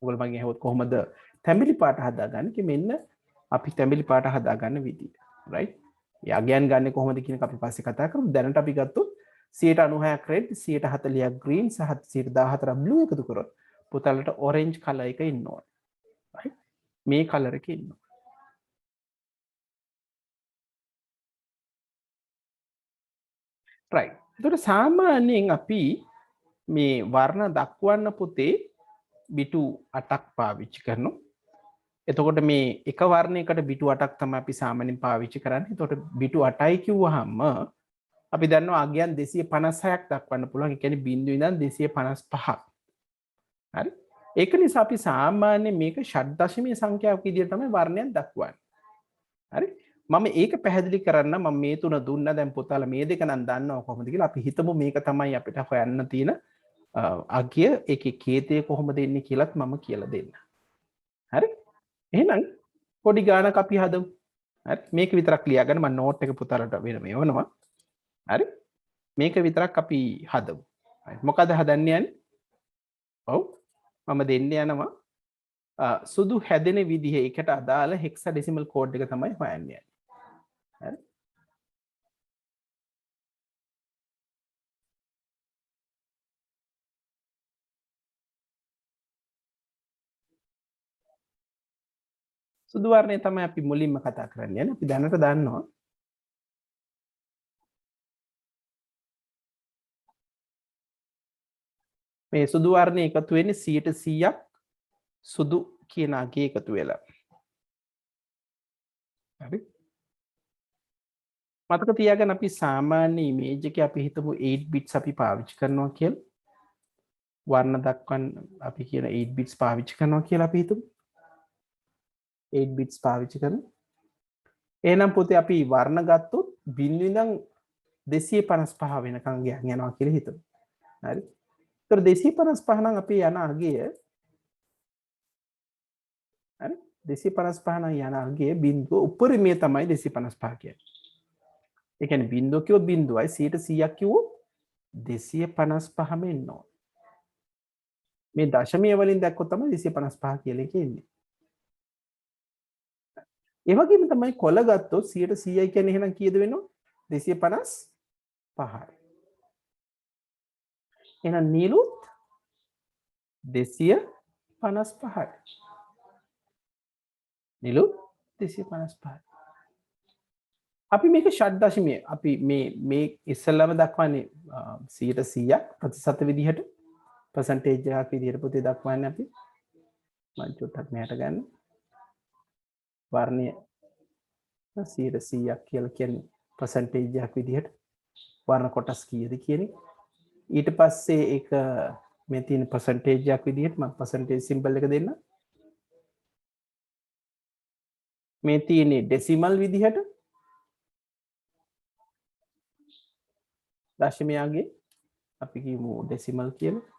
ඔයගොල්ලෝ මගෙන් අහුවොත් කොහොමද තැඹිලි පාට හදාගන්නේ කි මෙන්න අපි තැඹිලි පාට හදාගන්න විදිය right යගයන් ගන්න කොහොමද කියන එක අපි පස්සේ කතා කරමු දැනට අපි ගත්තොත් 96ක් red 140ක් green සහ 114ක් blue එකතු කරොත් පුතලට orange color එක ඉන්න ඕන right මේ color එකේ ඉන්න ඕන right එතකොට සාමාන්‍යයෙන් අපි මේ වර්ණ දක්වන්න පුතේ බිටු 8ක් පාවිච්චි කරනවා එතකොට මේ එක වර්ණයකට බිටු 8ක් තමයි අපි සාමාන්‍යයෙන් පාවිච්චි කරන්නේ. එතකොට බිටු 8යි කිව්වහම අපි දන්නවා අගයන් 256ක් දක්වන්න පුළුවන්. ඒ කියන්නේ බිංදුව ඉඳන් 255ක්. හරි? ඒක නිසා අපි සාමාන්‍යයෙන් මේක ෂඩ් දශමීය සංඛ්‍යාවක් විදිහට තමයි වර්ණයක් දක්වන්නේ. හරි? මම ඒක පැහැදිලි කරන්න මම මේ තුන දුන්නා. දැන් පුතාලා මේ දෙක නම් දන්නවා කොහොමද කියලා. අපි හිතමු මේක තමයි අපිට හොයන්න තියෙන අගය ඒකේ කේතය කොහොමද එන්නේ කියලාත් මම කියලා දෙන්න. හරි? එහෙනම් පොඩි ගානක් අපි හදමු. හරි මේක විතරක් ලියාගන්න මම නෝට් එක පුතාලට වෙන මේවනවා. හරි මේක විතරක් අපි හදමු. හරි මොකද හදන්න යන්නේ? ඔව් මම දෙන්න යනවා සුදු හැදෙන විදිහ එකට අදාළ හෙක්සාඩෙසිමල් කෝඩ් එක තමයි හොයන්න යන්නේ. හරි සුදු වර්ණය තමයි අපි මුලින්ම කතා කරන්න යන්නේ. අපි දැනට දන්නවා මේ සුදු වර්ණය එකතු වෙන්නේ 100%ක් සුදු කියන අගේ එකතු වෙලා. හරි මතක තියාගන්න අපි සාමාන්‍ය ඉමේජ් එකේ අපි හිතමු 8 bits අපි පාවිච්චි කරනවා කියලා. වර්ණ දක්වන්න අපි කියන 8 bits පාවිච්චි කරනවා කියලා අපි හිතමු. 8 bits පාවිච්චි කරන එහෙනම් පුතේ අපි වර්ණ ගත්තොත් බිඳුව ඉඳන් 255 වෙනකන් ගියන් යනවා කියලා හිතමු. හරි. ඒතර 255 නම් අපි යන අගය හරි 255 නම් යන අගය බිඳුව උපරිමය තමයි 255 කියන්නේ. ඒ කියන්නේ බිඳුව කිව්වොත් බිඳුවයි 100ක් කිව්වොත් 255ම එන්න ඕන. මේ දශමය වලින් දැක්කොත් තමයි 255 කියලා එකේ එන්නේ. ඒ වගේම තමයි කොළ ගත්තොත් 100යි කියන්නේ එහෙනම් කීයද වෙනව? 255යි. එහෙනම් නිලුත් 255යි. නිලුත් 255යි. අපි මේක ෂඩ් දශමය අපි මේ ඉස්සෙල්ලාම දක්වන්නේ 100ක් ප්‍රතිශත විදිහට percentage එකක් විදිහට පුතේ දක්වන්නේ අපි මම චුට්ටක් මෙහාට ගන්න වර්ණය 100ක් කියලා කියන්නේ percentage එකක් විදිහට වර්ණ කොටස් කීයද කියන්නේ ඊට පස්සේ ඒක මේ තියෙන percentage එකක් විදිහට මම percentage symbol එක දෙන්න මේ තියෙන්නේ decimal විදිහට දශමයාගේ අපි කියමු decimal කියලා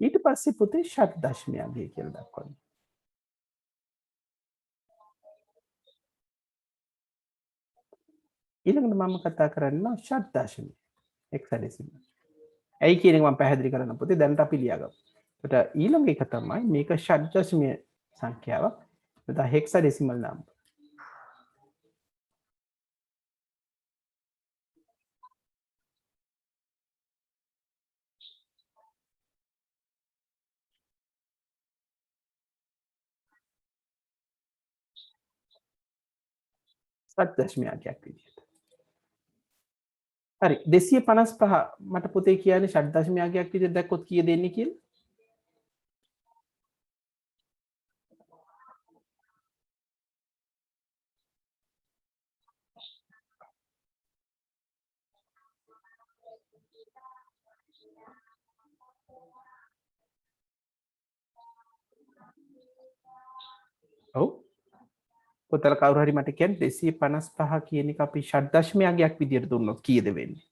ඊට පස්සේ පුතේ ෂඩ් දශමයාගේ කියලා දක්වන්නේ ඊළඟට මම කතා කරන්න ෂඩ් දශමය hexadecimal. ඇයි කියන එක මම පැහැදිලි කරන්න පුතේ දැනට අපි ලියාගමු. එතකොට ඊළඟ එක තමයි මේක ෂඩ් දශමය සංඛ්‍යාවක්. එතකොට hexadecimal number. ෂඩ් දශමයක් විදිහට. හරි 255 මට පුතේ කියන්නේ ෂඩ් දශමයක් විදිහට දැක්කොත් කීය දෙන්නේ කියලා? ඔව්. පොතල කවුරු හරි මට කියන්න 255 කියන එක අපි ෂඩ් දශමයක් විදිහට දුන්නොත් කීයද වෙන්නේ?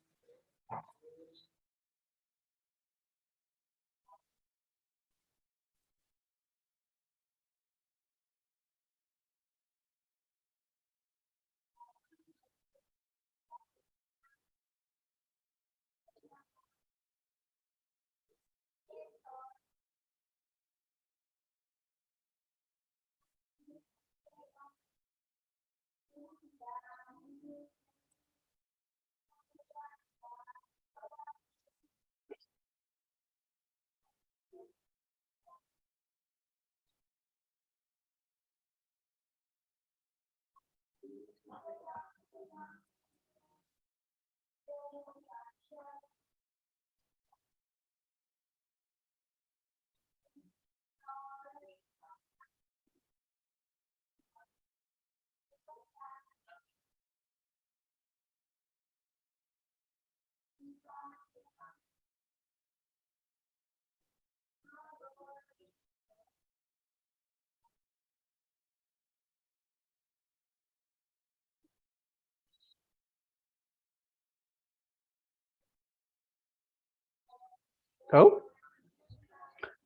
ඔව්.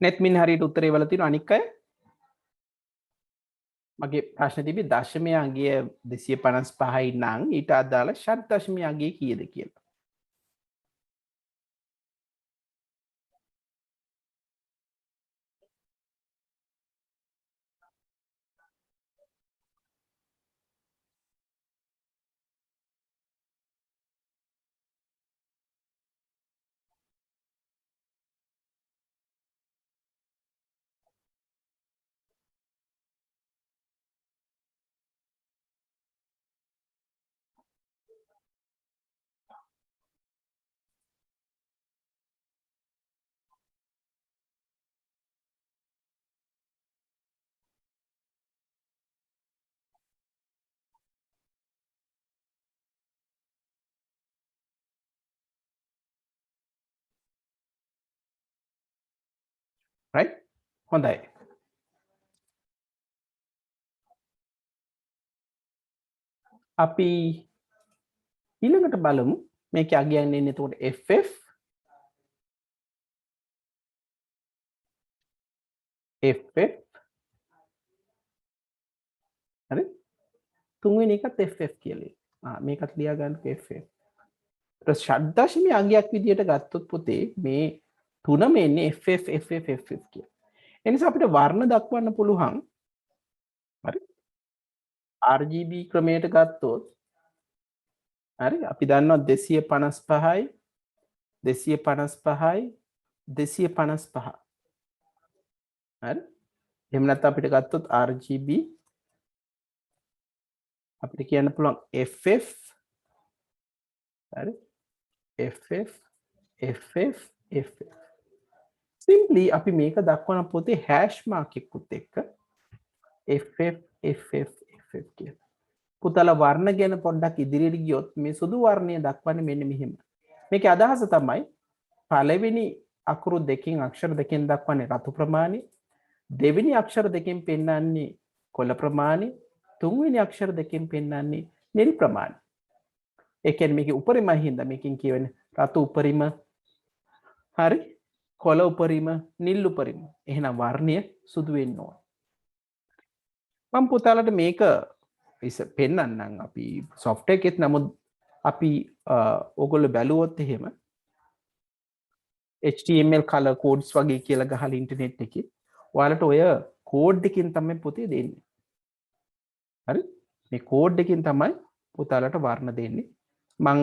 නැත්මින් හරියට උත්තරේ වල තියෙන අනික් අය මගේ ප්‍රශ්න තිබි දශමයාගේ 255යි නම් ඊට අදාළ ෂඩ් දශමයාගේ කීයද කියලා. right හොඳයි අපි ඊළඟට බලමු මේක අගයන් එන්නේ එතකොට ff ff හරි තුන්වෙනි එකත් ff කියලා මේකත් ලියා ගන්නකො ff ෂඩ්දශමී අගයක් විදියට ගත්තොත් පුතේ මේ තුනම එන්නේ ff කියලා. ඒ නිසා අපිට වර්ණ දක්වන්න පුළුවන්. හරි. RGB ක්‍රමයට ගත්තොත් හරි අපි දන්නවා 255යි 255යි 255. හරි. එහෙම නැත්නම් අපිට ගත්තොත් RGB අපිට කියන්න පුළුවන් FF හරි FF simply අපි මේක දක්වන පොතේ hash mark එකකුත් එක්ක FF කියලා. පුතලා වර්ණ ගැන පොඩ්ඩක් ඉදිරියට ගියොත් මේ සුදු වර්ණය දක්වන්නේ මෙන්න මෙහෙම. මේකේ අදහස තමයි පළවෙනි අකුරු දෙකෙන් අක්ෂර දෙකෙන් දක්වන්නේ රතු ප්‍රමාණය, දෙවෙනි අක්ෂර දෙකෙන් පෙන්වන්නේ කොළ ප්‍රමාණය, තුන්වෙනි අක්ෂර දෙකෙන් පෙන්වන්නේ නිල් ප්‍රමාණය. ඒ කියන්නේ මේකේ උපරිමයි හින්දා මේකෙන් කියවෙන්නේ රතු උපරිම හරි කොළ උපරිම නිල් උපරිම. එහෙනම් වර්ණය සුදු වෙන්න ඕන. මම පුතාලට මේක පෙන්වන්නම් අපි software එකෙත් නමුත් අපි ඕගොල්ලෝ බැලුවොත් එහෙම HTML color codes වගේ කියලා ගහලා ඉන්ටර්නෙට් එකේ ඔයාලට ඔය කෝඩ් එකකින් තමයි පුතේ දෙන්නේ. හරි? මේ කෝඩ් එකකින් තමයි පුතාලට වර්ණ දෙන්නේ. මං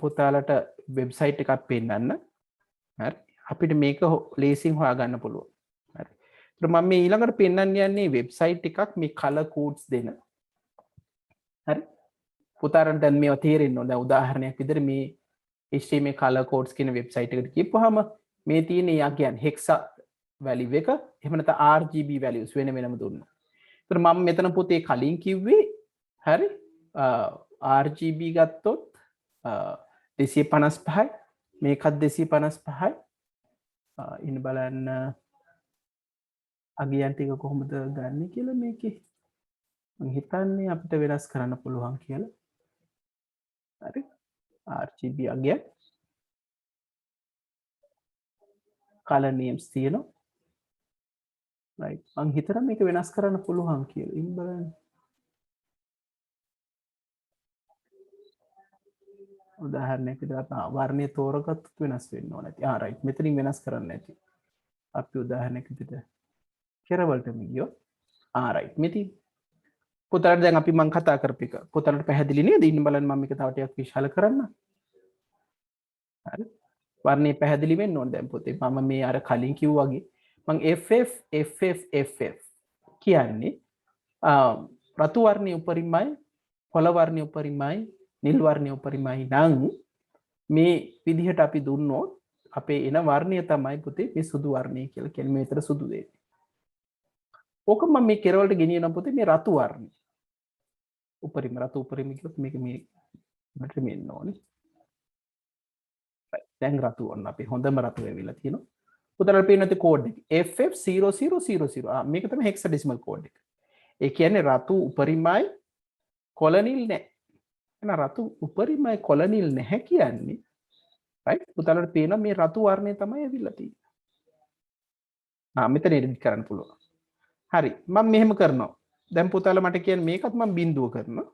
පුතාලට වෙබ්සයිට් එකක් පෙන්නන්න. හරි? අපිට මේක ලේසියෙන් හොයාගන්න පුළුවන්. හරි. ඒත් මම මේ ඊළඟට පෙන්වන්න යන්නේ වෙබ්සයිට් එකක් මේ color codes දෙන. හරි? පුතාලට දැන් මේවා තේරෙන්න ඕන. දැන් උදාහරණයක් විදිහට මේ HTML color codes කියන වෙබ්සයිට් එකට ගිහපුවාම මේ තියෙන යා කියන්නේ hexa value එක එහෙම නැත්නම් RGB values වෙන වෙනම දුන්නා. ඒතර මම මෙතන පුතේ කලින් කිව්වේ හරි RGB ගත්තොත් 255යි මේකත් 255යි ඉන්න බලන්න අගයන් ටික කොහොමද ගන්න කියලා මේකේ මම හිතන්නේ අපිට වෙනස් කරන්න පුළුවන් කියලා. හරි RGB අගය color names තියෙනවා. right මං හිතනවා මේක වෙනස් කරන්න පුළුවන් කියලා. ඉන්න බලන්න. උදාහරණයක් විදිහට වර්ණය තෝරගත්තොත් වෙනස් වෙන්න ඕන නැති. right මෙතනින් වෙනස් කරන්න නැති. අපි උදාහරණයක් විදිහට කෙරවලටම ගියොත් right මෙතන පුතාලට දැන් අපි මං කතා කරපු එක පුතාලට පැහැදිලි නේද? ඉන්න බලන්න මම මේක තව ටිකක් විශාල කරන්න. හරි. වර්ණය පැහැදිලි වෙන්න ඕන දැන් පුතේ. මම මේ අර කලින් කිව්වා වගේ මං FF කියන්නේ රතු වර්ණය උපරිමයි, කොළ වර්ණය උපරිමයි, නිල් වර්ණය උපරිමයි නම් මේ විදිහට අපි දුන්නොත් අපේ එන වර්ණය තමයි පුතේ මේ සුදු වර්ණය කියලා කියන්නේ මේ විතර සුදු දෙන්නේ. ඕක මම මේ කෙරවලට ගෙනියනවා පුතේ මේ රතු වර්ණය. උපරිම රතු උපරිම කියොත් මේක මේ මට මෙන්න ඕනේ. දැන් රතු වන්න අපි හොඳම රතු වෙවිලා තියෙනවා. පුතාලට පේන නැති කෝඩ් එක FF0000 මේක තමයි හෙක්සඩෙසිමල් කෝඩ් එක. ඒ කියන්නේ රතු උපරිමයි කොළ නිල් නැහැ. එහෙනම් රතු උපරිමයි කොළ නිල් නැහැ කියන්නේ right පුතාලට පේනවා මේ රතු වර්ණය තමයි ඇවිල්ලා තියෙන්නේ. මෙතන එඩිට් කරන්න පුළුවන්. හරි මම මෙහෙම කරනවා. දැන් පුතාලා මට කියන්නේ මේකත් මම බිඳුව කරනවා.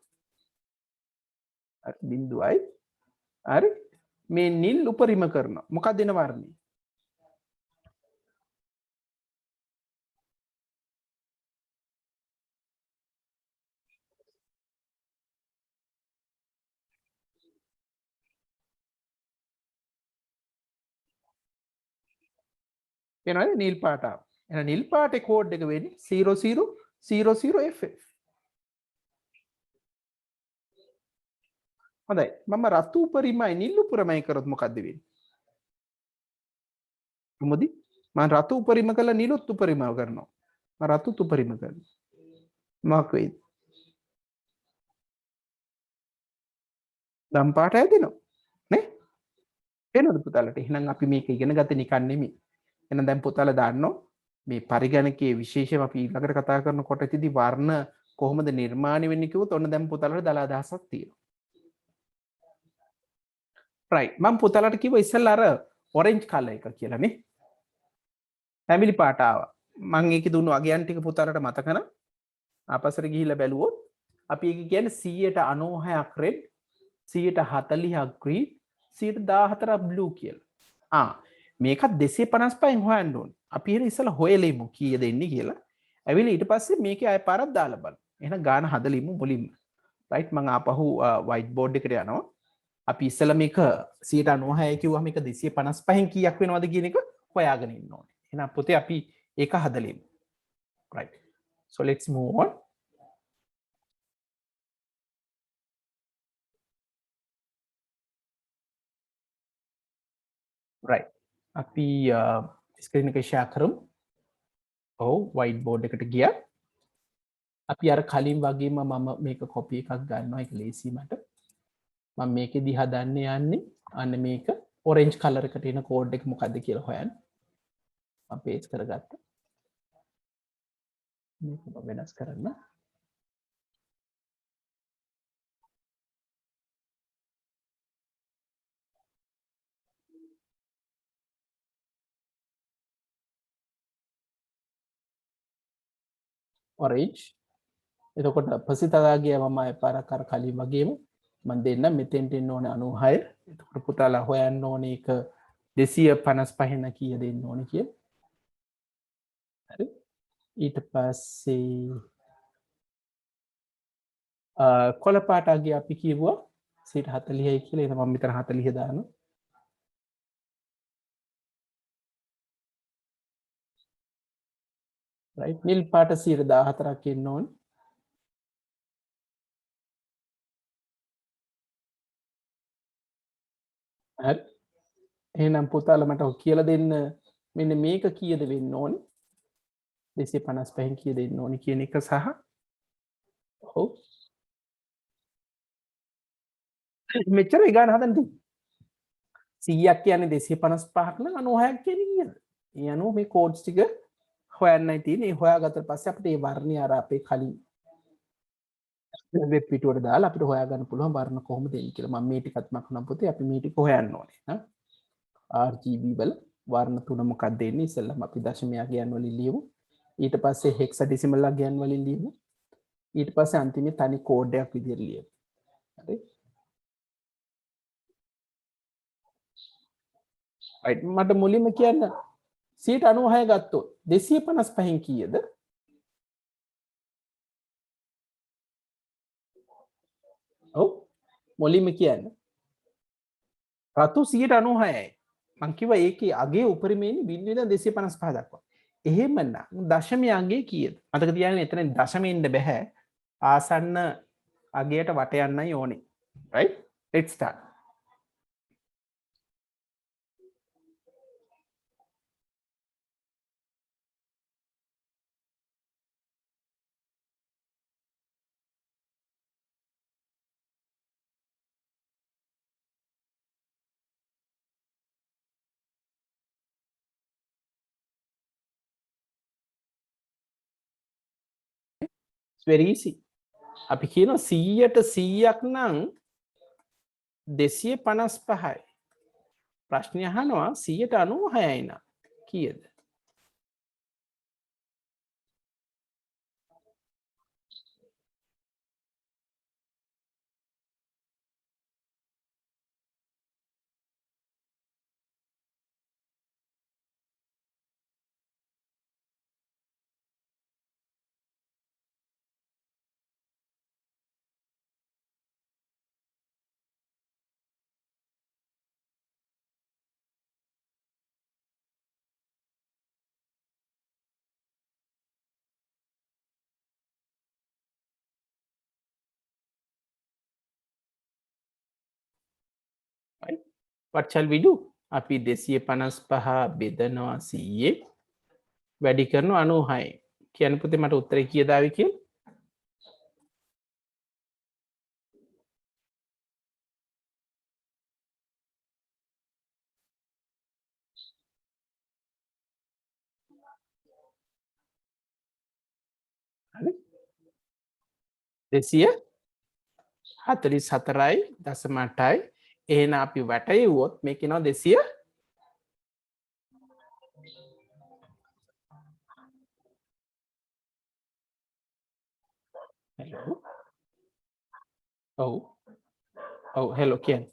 හරි බිඳුවයි. හරි මේ නිල් උපරිම කරනවා. මොකක්ද එන වර්ණය? එනවාද නිල් පාට ආව. එහෙනම් නිල් පාටේ කෝඩ් එක වෙන්නේ 0000FF. හොඳයි. මම රතු උපරිමයි නිල් උපරිමයි කරොත් මොකද්ද වෙන්නේ? මොකද මම රතු උපරිම කළා නිලුත් උපරිම කරනවා. මම රතුත් උපරිම කරනවා. මොකක් වෙයිද? දම් පාට හැදෙනවා. නේ? එනවද පුතාලට? එහෙනම් අපි මේක ඉගෙන ගත්තේ නිකන් නෙමෙයි. එහෙනම් දැන් පුතාලා දන්නවා මේ පරිගණකයේ විශේෂම අපි ඊළඟට කතා කරනකොට ඉතින් වර්ණ කොහොමද නිර්මාණය වෙන්නේ කිව්වොත් ඔන්න දැන් පුතාලට දල අදහසක් තියෙනවා. right මම පුතාලට කිව්වා ඉස්සෙල්ලා අර orange color එක කියලා නේ. ෆැමිලි පාට ආවා. මම ඒකේ දුන්නු අගයන් ටික පුතාලට මතක නම් ආපස්සට ගිහිල්ලා බැලුවොත් අපි ඒක කියන්නේ 96ක් red 140ක් green 114ක් blue කියලා. මේකත් 255න් හොයන්න ඕනේ. අපි එහෙනම් ඉස්සෙල්ලා හොයලෙමු කීයද එන්නේ කියලා. ඇවිල්ලා ඊට පස්සේ මේකේ ආය පාරක් දාලා බලමු. එහෙනම් ගාන හදලිමු මුලින්ම. right මම ආපහු white board එකට යනවා. අපි ඉස්සෙල්ලා මේක 96 කිව්වම මේක 255න් කීයක් වෙනවද කියන එක හොයාගෙන ඉන්න ඕනේ. එහෙනම් පුතේ අපි ඒක හදලිමු. right so let's move on. right අපි ස්ක්‍රීන් එක share කරමු. ඔව් white board එකට ගියා. අපි අර කලින් වගේම මම මේක කොපි එකක් ගන්නවා ඒක ලේසි මට. මම මේකෙදි හදන්න යන්නේ අන්න මේක orange color එකට එන කෝඩ් එක මොකද්ද කියලා හොයන්න. මම paste කරගත්තා. මේක මම වෙනස් කරන්න. orange එතකොට ප්‍රසිතදා ගියා මම පාරක් අර කලින් වගේම මම දෙන්න මෙතෙන්ට එන්න ඕනේ 96. එතකොට පුතාලා හොයන්න ඕනේ ඒක 255 කීය දෙන්න ඕනේ කියලා. හරි. ඊට පස්සේ කොළ පාට අගේ අපි කිව්වා 140යි කියලා. එහෙනම් මම මෙතන 40 දානවා. right නිල් පාට 114ක් එන්න ඕනේ. හරි. එහෙනම් පුතාලා මට කියලා දෙන්න මෙන්න මේක කීයද වෙන්න ඕනේ? 255න් කීයද දෙන්න ඕනේ කියන එක සහ ඔව් මෙච්චර ගාන හදන්න තියෙන්නේ. 100ක් කියන්නේ 255ක් නම් 96ක් කියන්නේ කීයද? ඒ අනුව මේ කෝඩ්ස් ටික හොයන්නයි තියෙන්නේ. ඒ හොයාගත්තට පස්සේ අපිට මේ වර්ණය අර අපේ කලින් වෙබ් පිටුවට දාලා අපිට හොයාගන්න පුළුවන් වර්ණ කොහොමද එන්නේ කියලා. මම මේ ටිකත් මකනම් පුතේ අපි මේ ටික හොයන්න ඕනේ. RGB වල වර්ණ තුන මොකක්ද එන්නේ? ඉස්සෙල්ලාම අපි දශමය අගයන් වලින් ලියමු. ඊට පස්සේ හෙක්සඩෙසිමල් අගයන් වලින් ලියමු. ඊට පස්සේ අන්තිමේ තනි කෝඩ් එකක් විදිහට ලියමු. හරි. right මට මුලින්ම කියන්න 96 ගත්තොත් 255න් කීයද? ඔව් මුලින්ම කියන්න. රතු 96යි. මං කිව්වා ඒකේ අගේ උපරිමේ ඉන්නේ බිංදුව ඉඳන් 255 දක්වා. එහෙමනම් දශමයේ අගේ කීයද? මතක තියාගන්න එතන දශමෙ ඉන්න බෑ. ආසන්න අගයට වට යන්නයි ඕනේ. right let's start. it's very easy. අපි කියනවා 100ට 100ක් නම් 255යි. ප්‍රශ්නය අහනවා 196යි නම් කීයද? right what shall we do? අපි 255 බෙදනවා 100 වැඩි කරනවා 96. කියන්න පුතේ මට උත්තරේ කීයද ආවේ කියලා? 244.8යි. එහෙනම් අපි වැටෙව්වොත් මේක එනවා 200. හෙලෝ. ඔව්. ඔව් හෙලෝ කියන්න.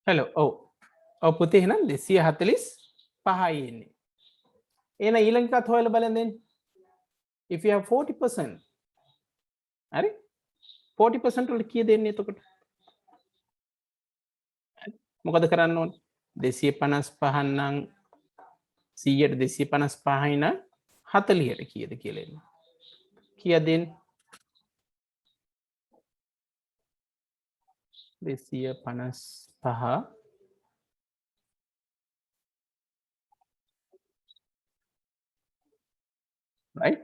හෙලෝ. ඔව්. ඔව් පුතේ එහෙනම් 245යි එන්නේ. එහෙනම් ඊළඟ එකත් හොයලා බලන්න දෙන්න. If you have 40%. හරි? 40% වලට කීයද එන්නේ එතකොට? මොකද කරන්න ඕනේ? 255 නම් 100ට 255යි නම් 40ට කීයද කියලා එන්නේ. කීයද එන්නේ? 255 right?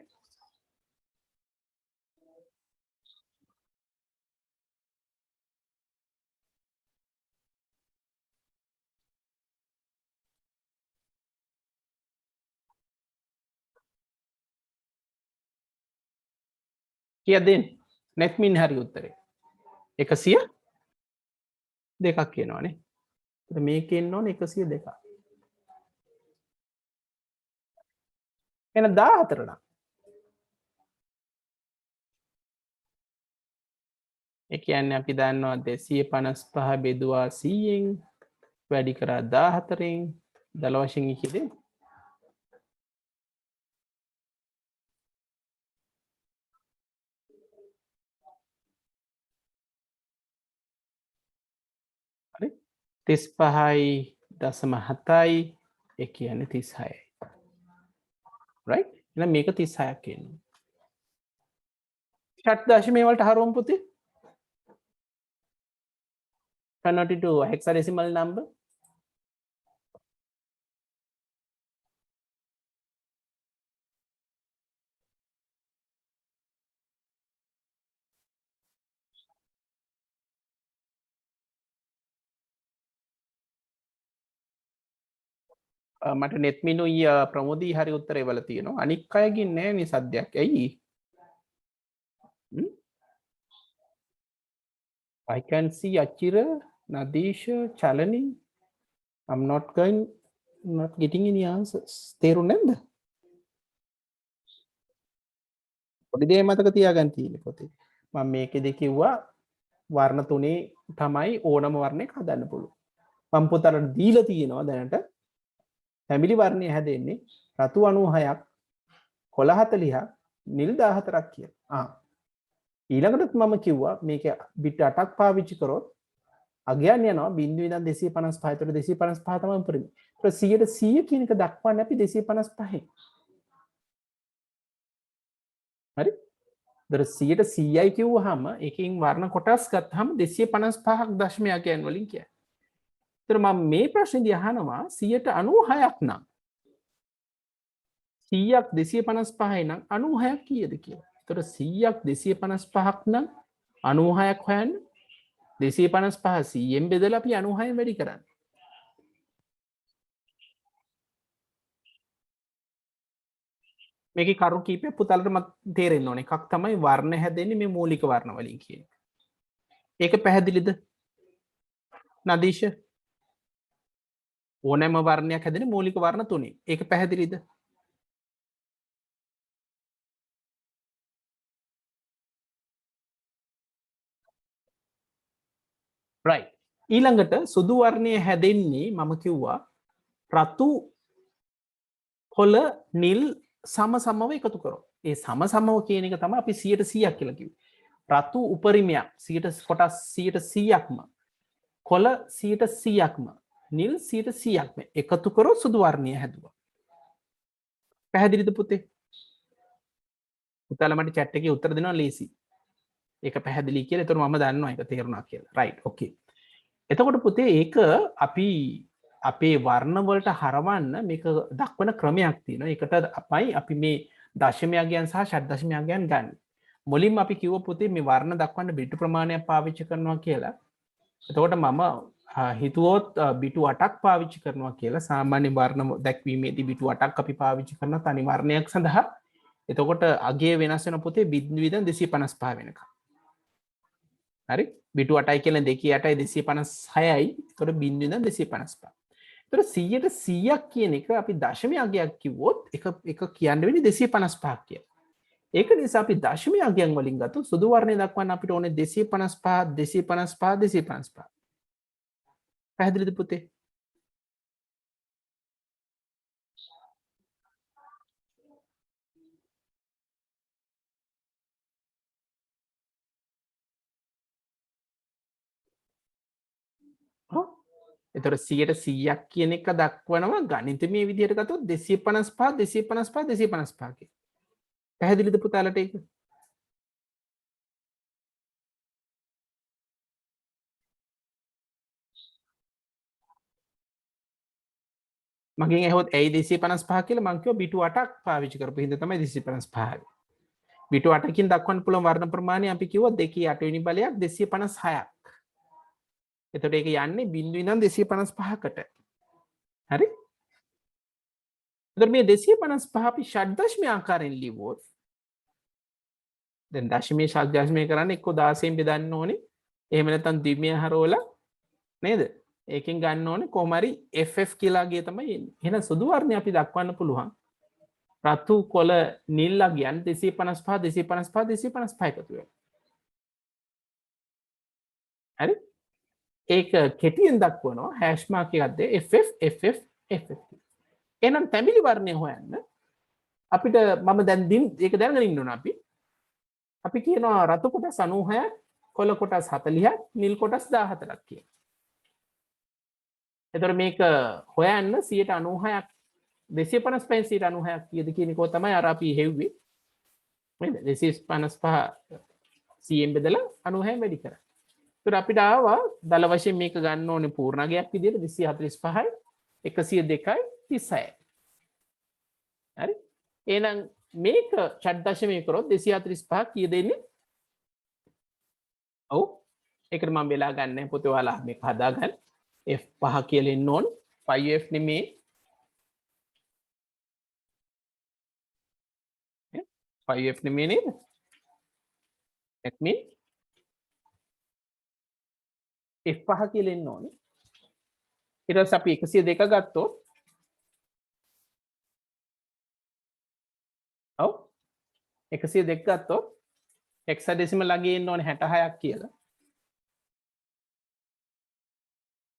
කීයද එන්නේ? net min හරි උත්තරේ. 102ක් කියනවනේ. එතකොට මේකේ එන්න ඕනේ 102ක්. එහෙනම් 14 නම්. ඒ කියන්නේ අපි දන්නවා 255 බෙදුවා 100ෙන් වැඩි කරා 14ෙන් දල වශයෙන් කීයද? හරි 35.7යි ඒ කියන්නේ 36යි. right? එහෙනම් මේක 36ක් එන්නේ. ෂට් දශමයේ වලට හරවමු පුතේ. convert it to hexadecimal number. මට නෙත්මිනුයි ප්‍රමෝදී හරි උත්තරේ වල තියෙනවා. අනික් අයගේ නෑ නේ සද්දයක්. ඇයි? I can see Achira, Nadisha, Chalani. I'm not getting any answers. තේරුන්නේ නැද්ද? පොඩි දේ මතක තියාගන්න තියෙන්නේ පොතේ. මම මේකෙදි කිව්වා වර්ණ තුනේ තමයි ඕනම වර්ණයක් හදන්න පුළුවන්. මම පොතට දීලා තියෙනවා දැනට ෆැමිලි වර්ණය හැදෙන්නේ රතු 96ක්, කොළ 40ක්, නිල් 14ක් කියලා. ඊළඟටත් මම කිව්වා මේක බිට් 8ක් පාවිච්චි කරොත් අගයන් යනවා 0.255. ඒතර 255 තමයි උපරිම. ඒතර 100% කියන එක දක්වන්නේ අපි 255. හරි? ඒතර 100%යි කිව්වහම එකකින් වර්ණ කොටස් ගත්තාම 255ක් දශමයකයන් වලින් කියයි. ඒතර මම මේ ප්‍රශ්නේදී අහනවා 96ක් නම් 100ක් 255යි නම් 96ක් කීයද කියලා. ඒතර 100ක් 255ක් නම් 96ක් හොයන්න 255 100ෙන් බෙදලා අපි 96ෙන් වැඩි කරන්නේ. මේකේ කරුණු කීපයක් පුතාලට මත් තේරෙන්න ඕනේ. එකක් තමයි වර්ණ හැදෙන්නේ මේ මූලික වර්ණ වලින් කියන එක. ඒක පැහැදිලිද? නදීෂ ඕනෑම වර්ණයක් හැදෙන්නේ මූලික වර්ණ තුනේ. ඒක පැහැදිලිද? right. ඊළඟට සුදු වර්ණය හැදෙන්නේ මම කිව්වා රතු කොළ නිල් සම සමව එකතු කරොත්. ඒ සම සමව කියන එක තමයි අපි 100%ක් කියලා කිව්වේ. රතු උපරිමයක් 100 කොටස් 100%ක්ම කොළ 100%ක්ම නිල් 100%ක්ම එකතු කරොත් සුදු වර්ණය හැදුවා. පැහැදිලිද පුතේ? පුතාලා මට chat එකේ උත්තර දෙනවා ලේසි. ඒක පැහැදිලි කියලා. ඒතකොට මම දන්නවා ඒක තේරුණා කියලා. right okay. එතකොට පුතේ ඒක අපි අපේ වර්ණ වලට හරවන්න මේක දක්වන ක්‍රමයක් තියෙනවා. ඒකට අපි මේ දශමයන්ගයන් සහ ෂඩ්දශමයන්ගයන් ගන්න. මුලින්ම අපි කිව්ව පුතේ මේ වර්ණ දක්වන්න බිටු ප්‍රමාණයක් පාවිච්චි කරනවා කියලා. එතකොට මම හිතුවොත් බිටු 8ක් පාවිච්චි කරනවා කියලා. සාමාන්‍ය වර්ණ දැක්වීමේදී බිටු 8ක් අපි පාවිච්චි කරන තනි වර්ණයක් සඳහා. එතකොට අගය වෙනස් වෙන පුතේ 255 වෙනකම්. හරි? බිටු 8යි කියලා 2 8යි 256යි. එතකොට 0.255. එතකොට 100%ක් කියන එක අපි දශමයේ අගයක් කිව්වොත් එක කියන්න වෙන්නේ 255ක් කියලා. ඒක නිසා අපි දශමයේ අගයන් වලින් ගත්තොත් සුදු වර්ණය දක්වන්න අපිට ඕනේ 255 255 255. පැහැදිලිද පුතේ? එතකොට 100%ක් කියන එක දක්වනවා ගණිතමය විදිහට ගත්තොත් 255 255 255 කියලා. පැහැදිලිද පුතාලට ඒක? මගෙන් ඇහුවොත් ඇයි 255 කියලා මං කිව්වා බිටු 8ක් පාවිච්චි කරපු හින්දා තමයි 255. බිටු 8කින් දක්වන්න පුළුවන් වර්ණ ප්‍රමාණය අපි කිව්වා 2 8 වෙනි බලයක් 256ක්. එතකොට ඒක යන්නේ බිංදුව ඉඳන් 255කට. හරි? එතකොට මේ 255 අපි ෂඩ්දශමී ආකාරයෙන් ලියුවොත් දැන් දශමයේ ෂඩ්දශමී කරන්නේ එක්ක 16න් බෙදන්න ඕනේ. එහෙම නැත්නම් ද්විමය හරවලා නේද? ඒකෙන් ගන්න ඕනේ කොහොම හරි FF කියලා ගිය තමයි එන්නේ. එහෙනම් සුදු වර්ණය අපි දක්වන්න පුළුවන්. රතු කොළ නිල් අගයන් 255 255 255 එකතු වෙනවා. හරි? ඒක කෙටියෙන් දක්වනවා හැෂ් මාක් එකක් දෙ FF FF FF. එහෙනම් තැඹිලි වර්ණය හොයන්න අපිට මම දැන් ඒක දැනගෙන ඉන්න ඕන අපි කියනවා රතු කොටස් 96ක් කොළ කොටස් 40ක් නිල් කොටස් 14ක් කියලා. එතකොට මේක හොයන්න 96ක් 255 96ක් කීයද කියන එක තමයි අර අපි හෙව්වේ. නේද? 255 100ෙන් බෙදලා 96ෙන් වැඩි කරා. ඒතර අපිට ආවා දල වශයෙන් මේක ගන්න ඕනේ පූර්ණගයක් විදිහට 245යි 102යි 36යි. හරි? එහෙනම් මේක ෂඩ්දශමී කරොත් 245 කීයද එන්නේ? ඔව්. ඒකට මම වෙලා ගන්න පොතේ ඔයාලා මේක හදාගන්න. F5 කියලා එන්න ඕන. 5F නෙමේ 5f නෙමෙයි නේද? that mean f5 කියලා එන්න ඕනේ. ඊට පස්සේ අපි 102 ගත්තොත් ඔව් 102 ගත්තොත් හෙක්සාඩෙසිමල් ලගේ එන්න ඕනේ 66ක් කියලා.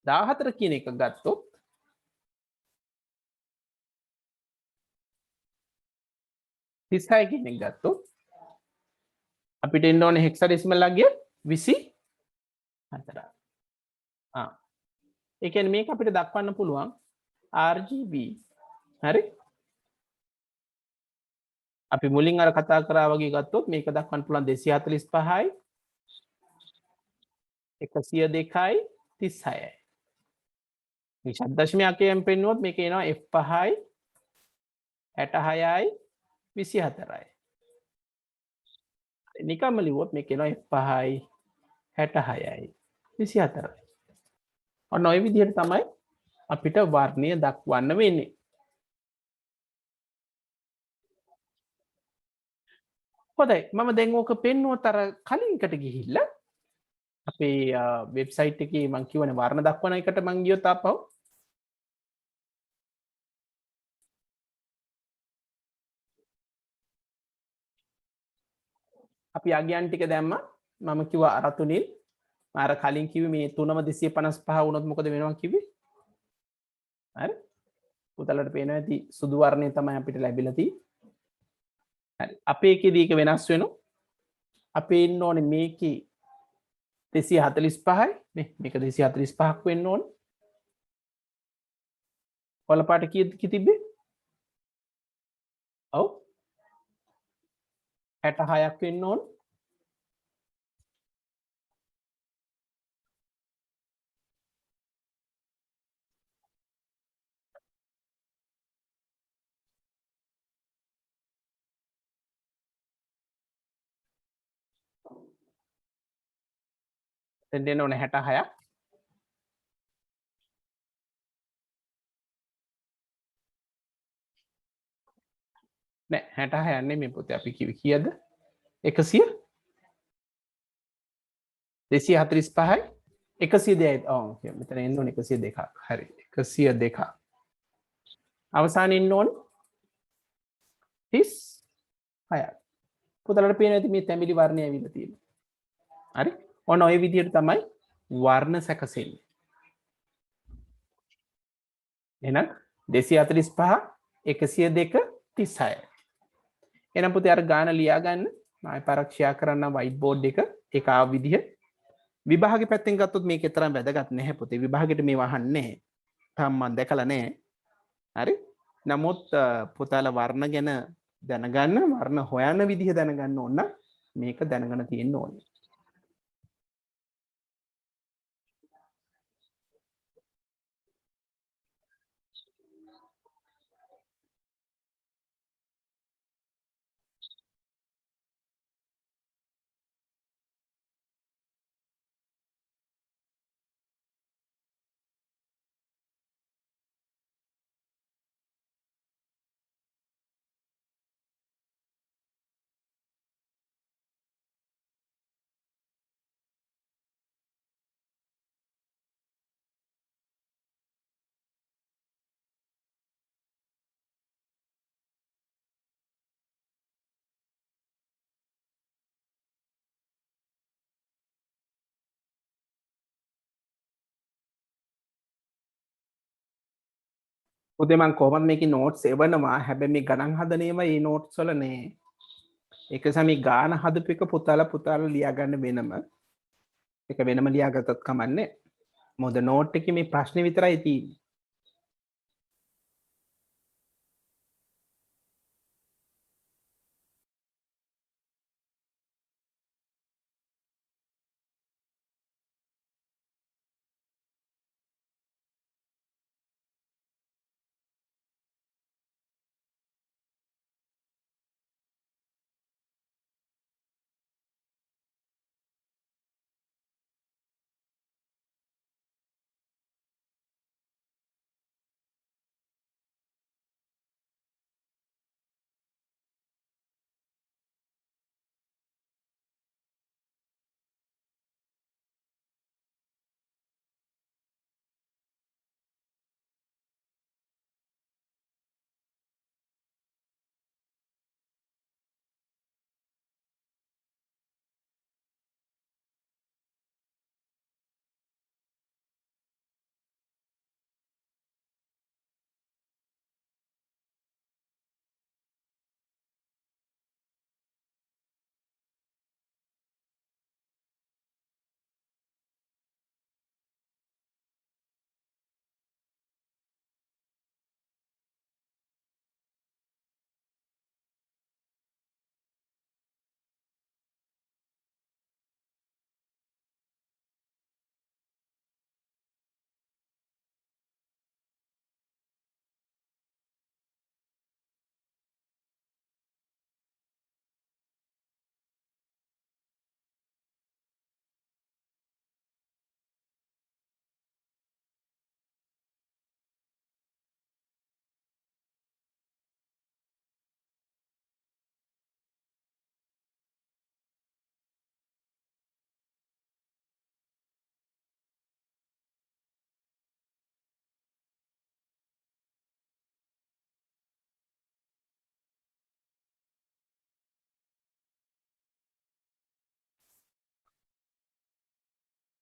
14 කියන එක ගත්තොත් 36 කියන එක ගත්තොත් අපිට එන්න ඕනේ හෙක්සාඩෙසිමල් ලගය 24. ඒ කියන්නේ මේක අපිට දක්වන්න පුළුවන් RGB. හරි? අපි මුලින් අර කතා කරා වගේ ගත්තොත් මේක දක්වන්න පුළුවන් 245යි 102යි 36යි. මේ ශබ්ද දශමයකයෙන් පෙන්නුවොත් මේක එනවා F5යි 66යි 24යි. නිකම්ම ලිව්වොත් මේක එනවා F5යි 66යි 24යි. ඔන්න ඔය විදිහට තමයි අපිට වර්ණය දක්වන්න වෙන්නේ. හොඳයි මම දැන් ඕක පෙන්නුවොත් අර කලින්කට ගිහිල්ලා අපේ වෙබ්සයිට් එකේ මම කියවනේ වර්ණ දක්වන එකට මම ගියොත් ආපහු අපි අගයන් ටික දැම්මා. මම කිව්වා අර තුනින් අර කලින් කිව්වේ මේ 3ම 255 වුණොත් මොකද වෙනවා කිව්වේ? හරි. පුතලට පේනවා ඇති සුදු වර්ණය තමයි අපිට ලැබිලා තියෙන්නේ. හරි. අපේ එකේදී ඒක වෙනස් වෙනවා. අපේ ඉන්න ඕනේ මේකේ 245යි නේ මේක 245ක් වෙන්න ඕනේ. කොළ පාට කීයද තිබ්බේ? ඔව් 66ක් වෙන්න ඕනේ. දැන් දෙන්න ඕනේ 66ක්. නෑ 66 නෙමෙයි පුතේ අපි කිව්වේ කීයද? 100 245යි 102යි. ඔව් මෙතන එන්න ඕනේ 102ක්. හරි 102ක්. අවසානයේ ඉන්න ඕනේ 36ක්. පුතලට පේනවා ඇති මේ තැඹිලි වර්ණය ඇවිල්ලා තියෙනවා. හරි? ඔන්න ඔය විදිහට තමයි වර්ණ සැකසෙන්නේ. එහෙනම් 245 102 36. එහෙනම් පුතේ අර ගාන ලියා ගන්න. මම පරීක්ෂා කරන්න white board එක ඒක ආව විදිහ. විභාගේ පැත්තෙන් ගත්තොත් මේකේ තරම් වැදගත් නැහැ පුතේ. විභාගෙට මේව අහන්නේ නැහැ. තාම මම දැකලා නැහැ. හරි? නමුත් පුතාලා වර්ණ ගැන දැනගන්න වර්ණ හොයන විදිහ දැනගන්න ඕන මේක දැනගෙන තියෙන්න ඕනේ. පුතේ මම කොහොමද මේකේ නෝට්ස් එවනවා. හැබැයි මේ ගණන් හදන ඒවා මේ නෝට්ස් වල නෑ. ඒක නිසා මේ ගාන හදපු එක පුතාලා ලියා ගන්න වෙනම. ඒක වෙනම ලියාගත්තත් කමන්නේ. මොකද නෝට් එකේ මේ ප්‍රශ්නේ විතරයි තියෙන්නේ.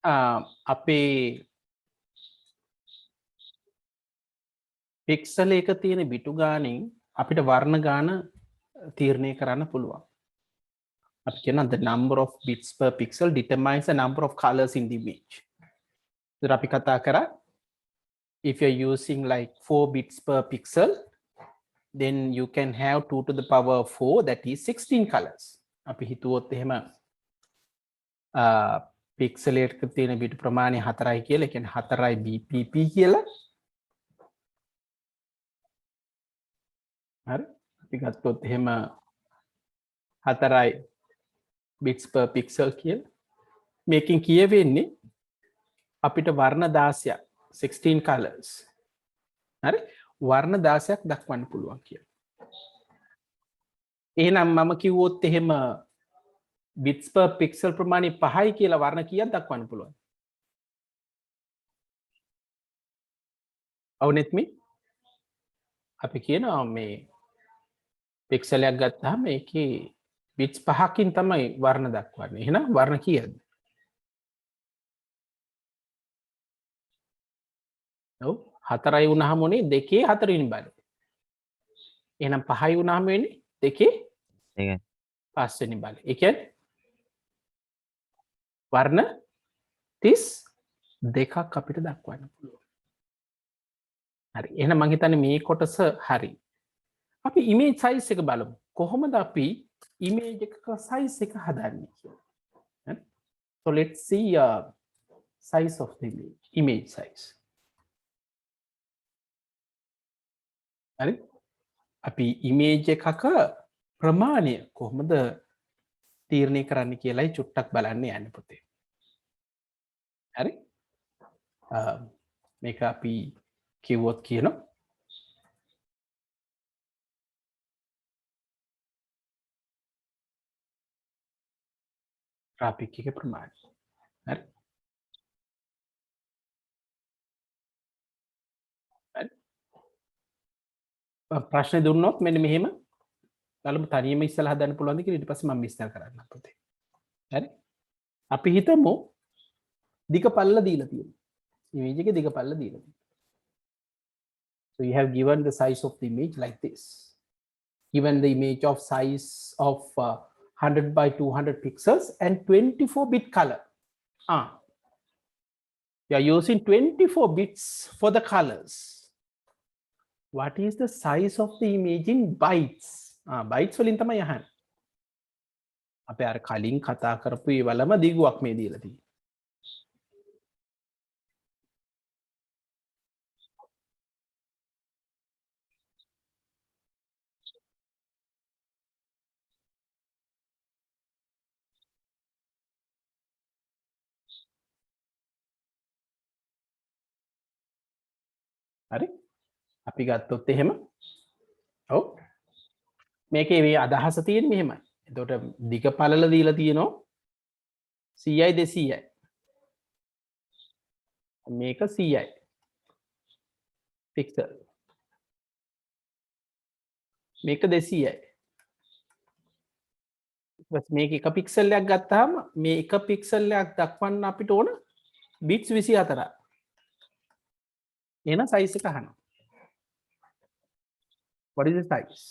අපේ පික්සල් එක තියෙන බිටු ගානින් අපිට වර්ණ ගාන තීරණය කරන්න පුළුවන්. අපි කියන the number of bits per pixel determines the number of colors in the image. ඉතින් අපි කතා කරා if you're using like 4 bits per pixel, then you can have 2 to the power 4, that is 16 colors. අපි හිතුවොත් එහෙම පික්සල් එකක තියෙන බිට් ප්‍රමාණය 4යි කියලා, ඒ කියන්නේ 4යි bpp කියලා. හරි. අපි ගත්තොත් එහෙම 4යි bits per pixel කියලා. මේකෙන් කියවෙන්නේ අපිට වර්ණ 16ක් 16 colors. හරි. වර්ණ 16ක් දක්වන්න පුළුවන් කියලා. එහෙනම් මම කිව්වොත් එහෙම bits per pixel ප්‍රමාණය 5යි කියලා වර්ණ කීයක් දක්වන්න පුළුවන්? අවුනෙත්මි? අපි කියනවා මේ පික්සල් එකක් ගත්තාම මේකේ bits 5කින් තමයි වර්ණ දක්වන්නේ. එහෙනම් වර්ණ කීයද? ඔව් 4යි වුණාම උනේ 2 4 වෙනි බලය. එහෙනම් 5යි වුණාම වෙන්නේ 2 5 වෙනි බලය. ඒ කියන්නේ වර්ණ 32ක් අපිට දක්වන්න පුළුවන්. හරි. එහෙනම් මම හිතන්නේ මේ කොටස හරි. අපි image size එක බලමු. කොහොමද අපි image එකක size එක හදන්නේ කියලා. හරි. So let's see size of the image size. හරි. අපි image එකක ප්‍රමාණය කොහොමද තීරණය කරන්න කියලායි චුට්ටක් බලන්න යන්න පුතේ. හරි. මේක අපි කිව්වොත් කියනවා graphic එකේ ප්‍රමාණය. හරි. හරි. ප්‍රශ්න දුන්නොත් මෙන්න මෙහෙම බලමු තනියම ඉස්සලා හදන්න පුළුවන්ද කියලා ඊට පස්සේ මම විස්තර කරන්නම් පුතේ. හරි. අපි හිතමු දිග පල්ල දීලා තියෙනවා. image එකේ දිග පල්ල දීලා තියෙනවා. So you have given the size of the image like this. Given the image of size of 100 by 200 pixels and 24 bit color. You are using 24 bits for the colors. What is the size of the image in bytes? Bytes වලින් තමයි අහන්නේ. අපි අර කලින් කතා කරපු ඒවලම දිගුවක් මේ දීලා තියෙන්නේ. හරි. අපි ගත්තොත් එහෙම ඔව් මේකේ මේ අදහස තියෙන්නේ මෙහෙමයි. එතකොට දිග පළල දීලා තියෙනවා 100යි 200යි. මේක 100යි. පික්සල්. මේක 200යි. ඊට මේක එක පික්සල් එකක් ගත්තාම මේ එක පික්සල් එකක් දක්වන්න අපිට ඕන බිට්ස් 24ක්. එහෙනම් සයිස් එක අහනවා. What is the size?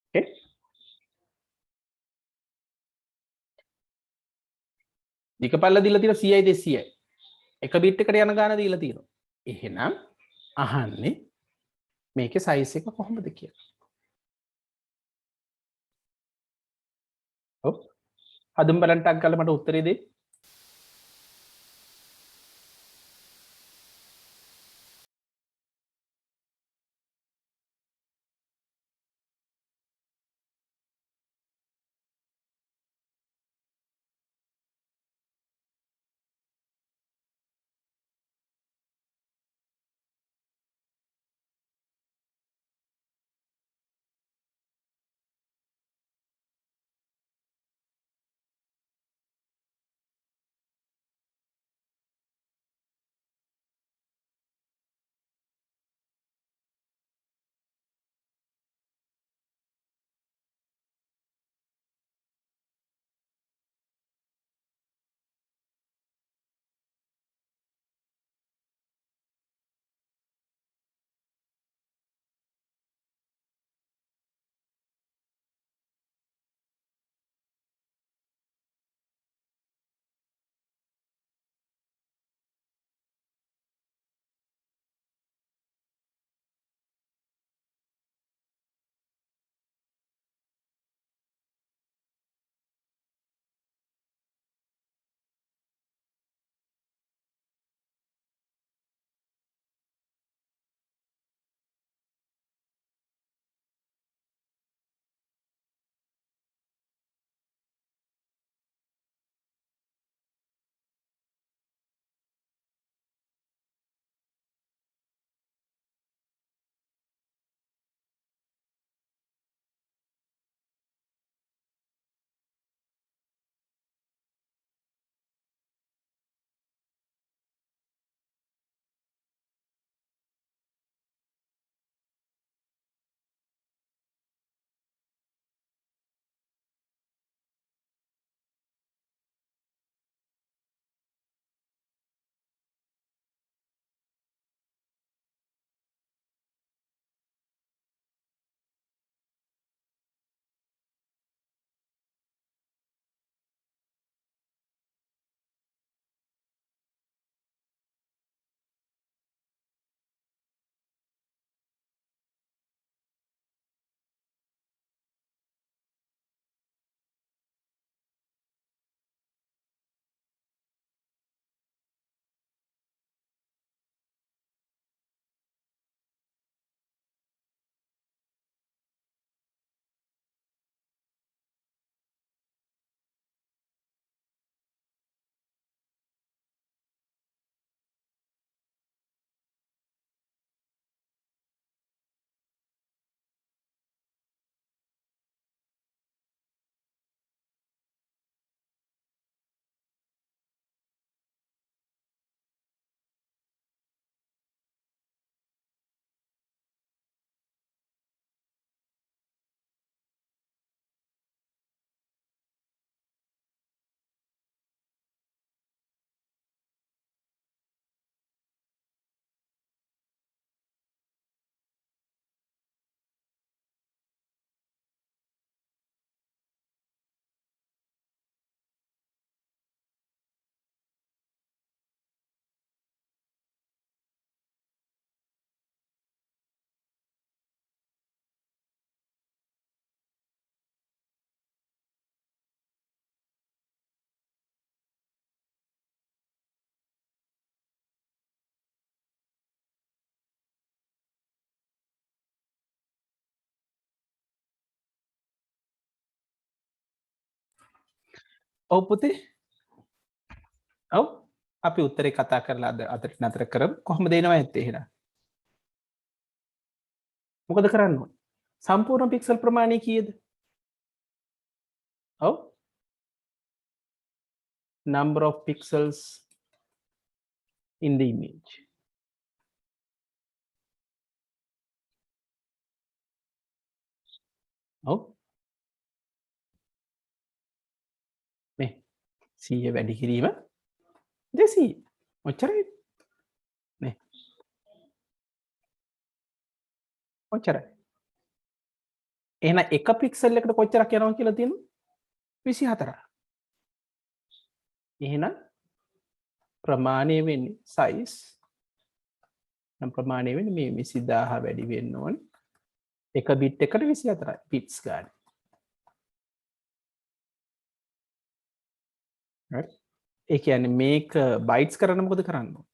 Okay. දිග පල්ල දීලා තියෙන 100යි 200යි. එක බිට් එකට යන ගාන දීලා තියෙනවා. එහෙනම් අහන්නේ මේකේ සයිස් එක කොහොමද කියලා. ඔව්. හදුම් බලන්න ටක් ගාලා මට උත්තරේ දෙන්න. ඔව් පුතේ. ඔව්. අපි උත්තරේ කතා කරලා අදට නතර කරමු. කොහොමද එනවා ඇත්තේ එහෙනම්? මොකද කරන්න ඕනේ? සම්පූර්ණ පික්සල් ප්‍රමාණය කීයද? ඔව්. Number of pixels in the image. ඔව්. මේ 100 වැඩි කිරීම 200. ඔච්චරයි. නේ. ඔච්චරයි. එහෙනම් එක පික්සල් එකට කොච්චරක් යනවා කියලා තියෙනවා? 24. එහෙනම් ප්‍රමාණය වෙන්නේ size නම් ප්‍රමාණය වෙන්නේ මේ 20000 වැඩි වෙන්න ඕනේ. එක බිට් එකට 24යි බිට්ස් ගන්න. right? ඒ කියන්නේ මේක බයිට්ස් කරන්න මොකද කරන්න ඕනේ?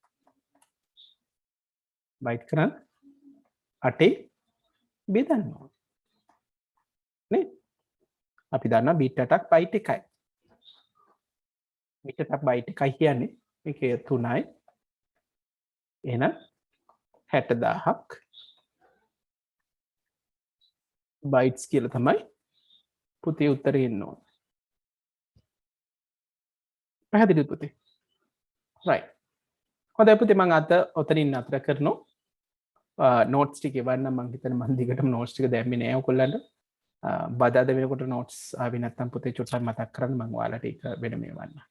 බයිට් කරන්න 8 බෙදන්න ඕනේ. නේ? අපි දන්නා බිට් 8ක් බයිට් එකයි. බිට් 8ක් බයිට් එකයි කියන්නේ මේකේ 3යි. එහෙනම් 60000ක් බයිට්ස් කියලා තමයි පුතේ උත්තරේ එන්න ඕනේ. පැහැදිලිද පුතේ? right. හොඳයි පුතේ මම අද ඔතනින් නතර කරනවා. නෝට්ස් ටික එවන්නම් මම හිතන්නේ මම දිගටම නෝට්ස් ටික දැම්මේ නෑ ඔයගොල්ලන්ට. බදාද වෙනකොට නෝට්ස් ආවේ නැත්නම් පුතේ චුට්ටක් මතක් කරන්න මම ඔයාලට ඒක වෙනම එවන්නම්.